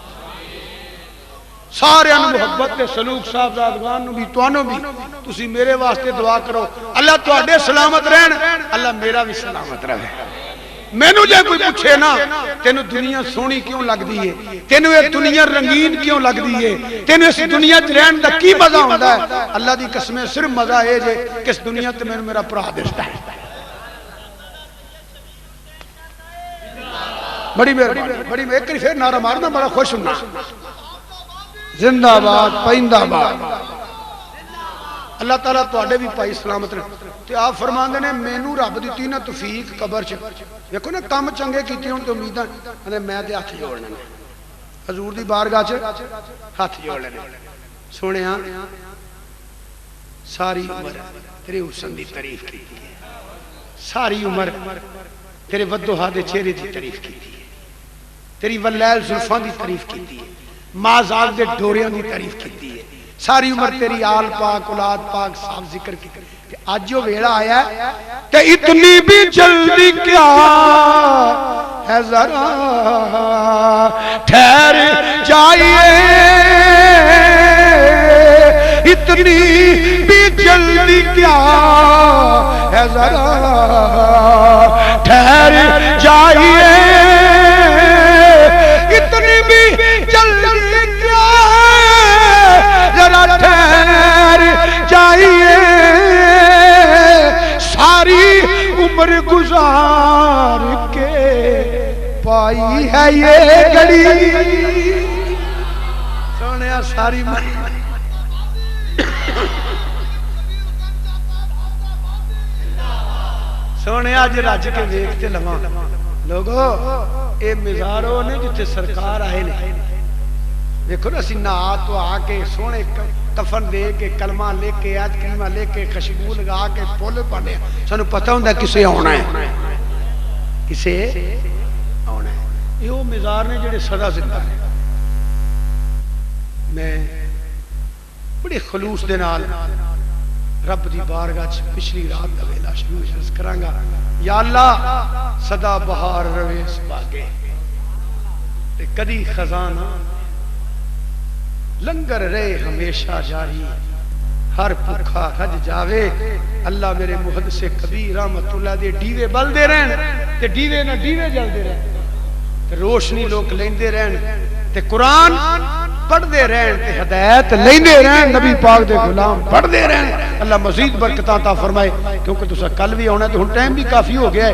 سارے ان محبت تے سلوک صاحبزادگان نو بھی توانو بھی تسی میرے واسطے دعا کرو اللہ تواڈے سلامت رہن اللہ میرا بھی سلامت رہے مینوں جے کوئی پوچھے نا تینوں دنیا سونی کیوں لگ دی ہے، تینوں یہ دنیا رنگین کیوں لگ دی ہے، تینوں اس دنیا چ رہن دا کی مزہ ہوندا ہے، اللہ دی قسم صرف مزہ ہے جے کس دنیا تے مینوں میرا بھرا دستا ہے۔ بڑی مہربانی، بڑی ایک پھر نعرہ مارنا، بڑا خوش ہوں زندہ آباد پائندہ آباد۔ اللہ تعالیٰ تواڈے بھی پائی سلامت رہے۔ تے آپ فرماندے نے مینوں رب دتی نا توفیق قبر چ، دیکھو نا کم چنگے کیتے ہون تے امیداں میں تے ہاتھ جوڑنے نے حضور دی بارگاہ چ ہاتھ جوڑ لینے۔ سونیا ساری عمر تیرے حسن دی تعریف کیتی ہے، ساری عمر تیرے ودوہا دے چہرے دی تعریف کیتی ہے، تیری ولیل زلفاں دی تعریف کیتی ہے، مازاق دے ڈوریاں دی تعریف کیتی ہے، ساری عمر تیری آل پاک اولاد پاک صاحب ذکر کی۔ آج جو ویڑا آیا ہے کہ اتنی بھی جلدی کیا ہے، ذرا ٹھہر جائیے، اتنی بھی جلدی کیا ہے، ذرا ٹھہر جائیے، اتنی بھی جلدی کیا ذرا ٹھہر جائیے، ساری عمر گزار کے پائی ہے یہ گھڑی۔ سونیا ساری سونے آج رج کے ویکھتے لواں لوگو اے مزارو نے جتے سرکار آئے نے، دیکھو نا اسی نہا تو آ کے سونے کفن دے کے کلمہ لے کے آج کلمہ لے کے خشبو لگا کے پھول پڑھنے سانو پتہ ہوندا کسے آنا ہے، کسے آنا ہے۔ یہ وہ مزار نے جڑے سدا زندہ ہے۔ میں بڑے خلوص دے نال رب دی بارگاہ چ پچھلی رات دا ویلا شروع عرض کراں گا، یا اللہ سدا بہار روے اس باغے تے کدی خزانہ، لنگر رہے ہمیشہ جاری، ہر بھوکا رج جاوے۔ اللہ میرے محدث کبیر رحمت اللہ دے ڈیوے بل دے رہن تے ڈیوے نہ ڈیوے جل دے رہن تے روشنی لوگ لیندے رہن تے قرآن پڑھ دے رہن تے ہدایت لیندے رہن، نبی پاک دے غلام پڑھ دے رہن۔ اللہ مزید برکتاں عطا فرمائے، کیونکہ تسا کل بھی آنا تے ہن ٹائم بھی کافی ہو گیا ہے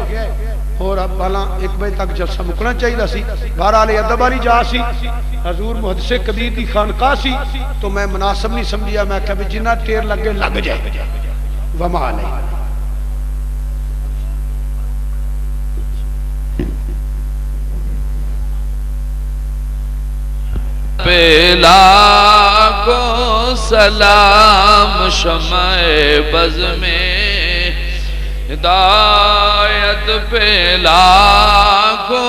اور اب بالا 1 بجے تک جلسہ مکنا چاہیے سی۔ بہرحال ادب والی جا سی، حضور محدث کبیر دی خانقاہ سی، تو میں مناسب نہیں سمجھیا، میں کہا بھی جنہ ٹیر لگے لگ جائے وما علیہ۔ پہلا کو سلام شمع بز میں ہدایت، پہلا کو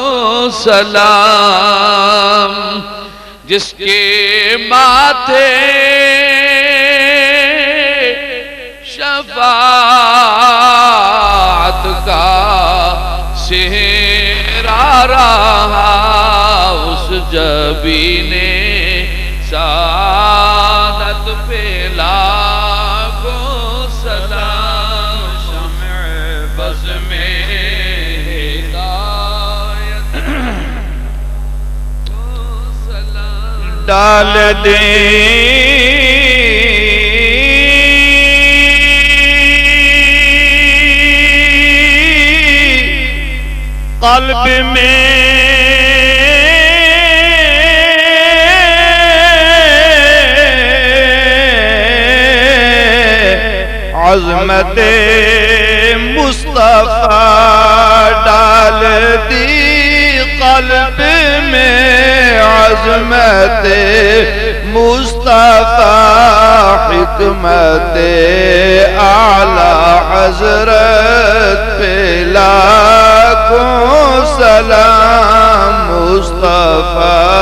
سلام جس کے ماتھے شفاعت کا سہرا رہا، اس جبین سعادت پہلا کو سلام شمع بز میں ہدایت کو سلام ڈال دیں قلب میں عظمت مصطفیٰ، ڈال دی قلب میں عظمت مصطفیٰ، حکمت اعلی حضرت پہ لاکھوں سلام، مصطفیٰ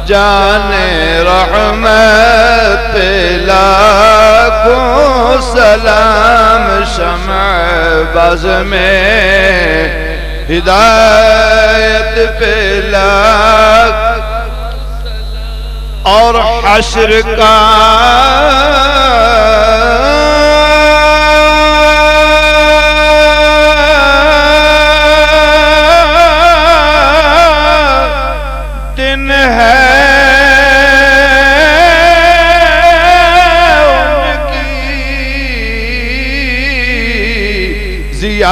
جان رحمت پہ لاکھوں سلام، شمع بز میں ہدایت پہ لاکھ اور حشر کا زیارت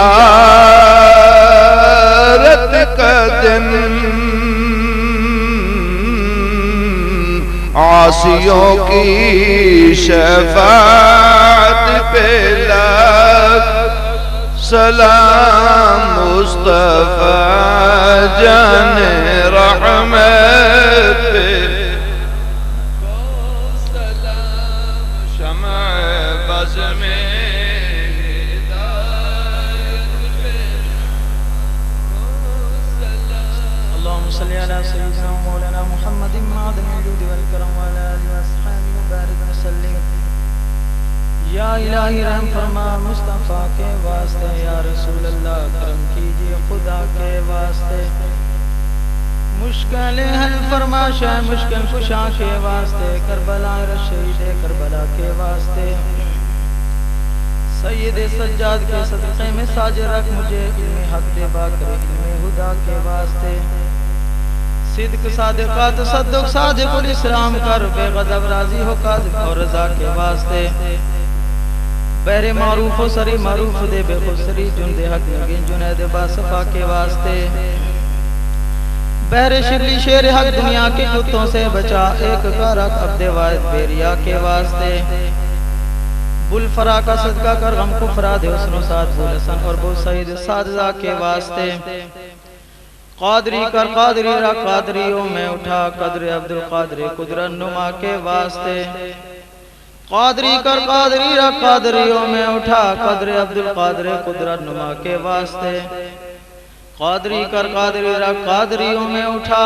کا دن عاصیوں کی شفاعت پہ لاکھ سلام مصطفیٰ جان رحمت پہ شمع بز میں اللهم صل على سيدنا ومولانا محمد معدن الجود والكرم وعلى آله وأصحابه وبارك وسلم یا الہی رحم فرما مصطفیٰ کے واسطے، یا رسول اللہ کرم کیجیے خدا کے واسطے، مشکلیں حل فرما شاہ مشکل کشا کے واسطے، کربلا رشید کربلا کے واسطے، سید سجاد کے صدقے میں ساجر رکھ مجھے علم حق دے باکر علم ہدا کے واسطے، صدق صادقہ تصدق صادق الاسلام کر، بے غضب راضی ہو کاذب اور رضا کے واسطے، بہر معروف و سری معروف دے بے خسری جن دے حق نگین جنید باصفا کے واسطے، بہر شبلی شیر حق دنیا کے کتوں سے بچا، ایک کارک عبد واحد بیریا کے واسطے، بل فرا کا صدقہ کر غم کو فراد حسن و سعد بول حسن اور بو سعید سعدزہ کے واسطے، قادری کر قادری را قادریوں میں اٹھا، قدر عبدالقادر قدرت نما کے واسطے، قادری کر قادری را قادریوں میں اٹھا، قدر عبدالقادر قدرت نما کے واسطے، قادری کر قادری را قادریوں میں اٹھا،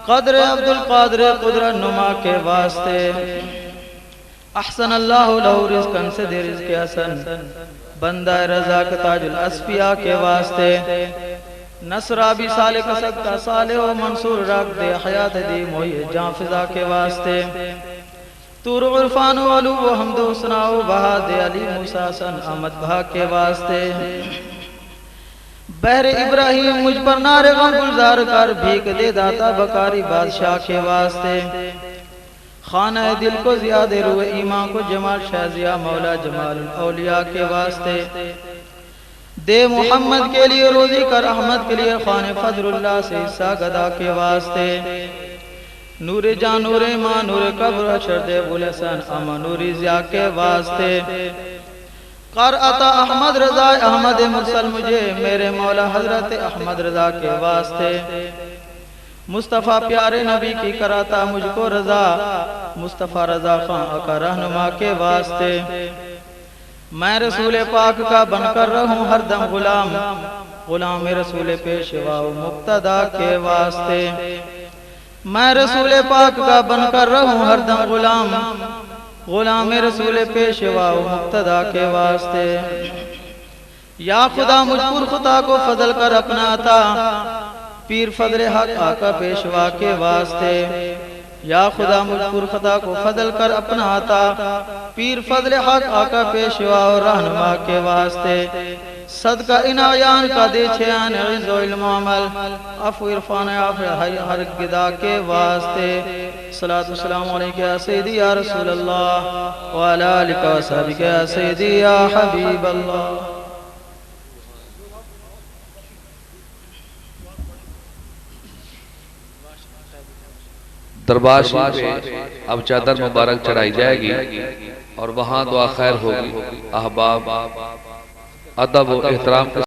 قدر عبدالقادر قدرت نما کے واسطے، احسن اللہ لہو رزقن سے دے رزق حسن، بندہ رضا کا تاج الاسفیاء کے واسطے، نصرابی صالح کا صدقہ صالح و منصور رکھ دے، حیات دی موئی جان فضا کے واسطے، تور عرفان و علو و حمد و ثنا و بہا دے، علی موسیٰ حسن احمد بہا کے واسطے، بحر ابراہیم مجھ پر نار غم گلزار کر، بھیک دے داتا بکاری بادشاہ کے واسطے، خانہ دل کو زیادہ روح ایمان کو جمال شازیہ مولا جمال اولیاء کے واسطے، دے محمد کے لیے روزی کر احمد کے لیے خان فضل اللہ سے حصہ گدا کے واسطے، نور جان نور ایمان نور قبر شرد بلسن اما نوری ضیاء کے واسطے، کر عطا احمد رضا احمد مرسل مجھے میرے مولا حضرت احمد رضا کے واسطے، مصطفیٰ پیارے نبی کی کراتا مجھ کو رضا، مصطفیٰ رضا خان کا رہنما کے واسطے، میں رسول پاک کا بن کر رہوں ہر دم غلام، غلام رسول پیشوا و مقتدا کے واسطے، میں رسول پاک کا بن کر رہوں ہر دم غلام، غلام رسول پیشوا و مقتدا کے واسطے، یا خدا مجھ پر خطا کو فضل کر اپنا عطا، پیر فضل حق آقا پیشوا کے واسطے، یا خدا مجھ پر خطا کو فضل کر اپنا عطا، پیر فضل حق آقا پیشوا اور رہنما کے واسطے، صدقہ انعیان کا دے چھیان عز و علم و عمل، عفو عرفان عفو ہر گدا کے واسطے، صلاة والسلام علیکہ یا سیدی یا رسول اللہ وعلی آلہ و صحبہ یا سیدی یا حبیب اللہ۔ دربار شریف پہ اب چادر مبارک چڑھائی جائے گی اور وہاں دعا خیر ہوگی، احباب ادب و احترام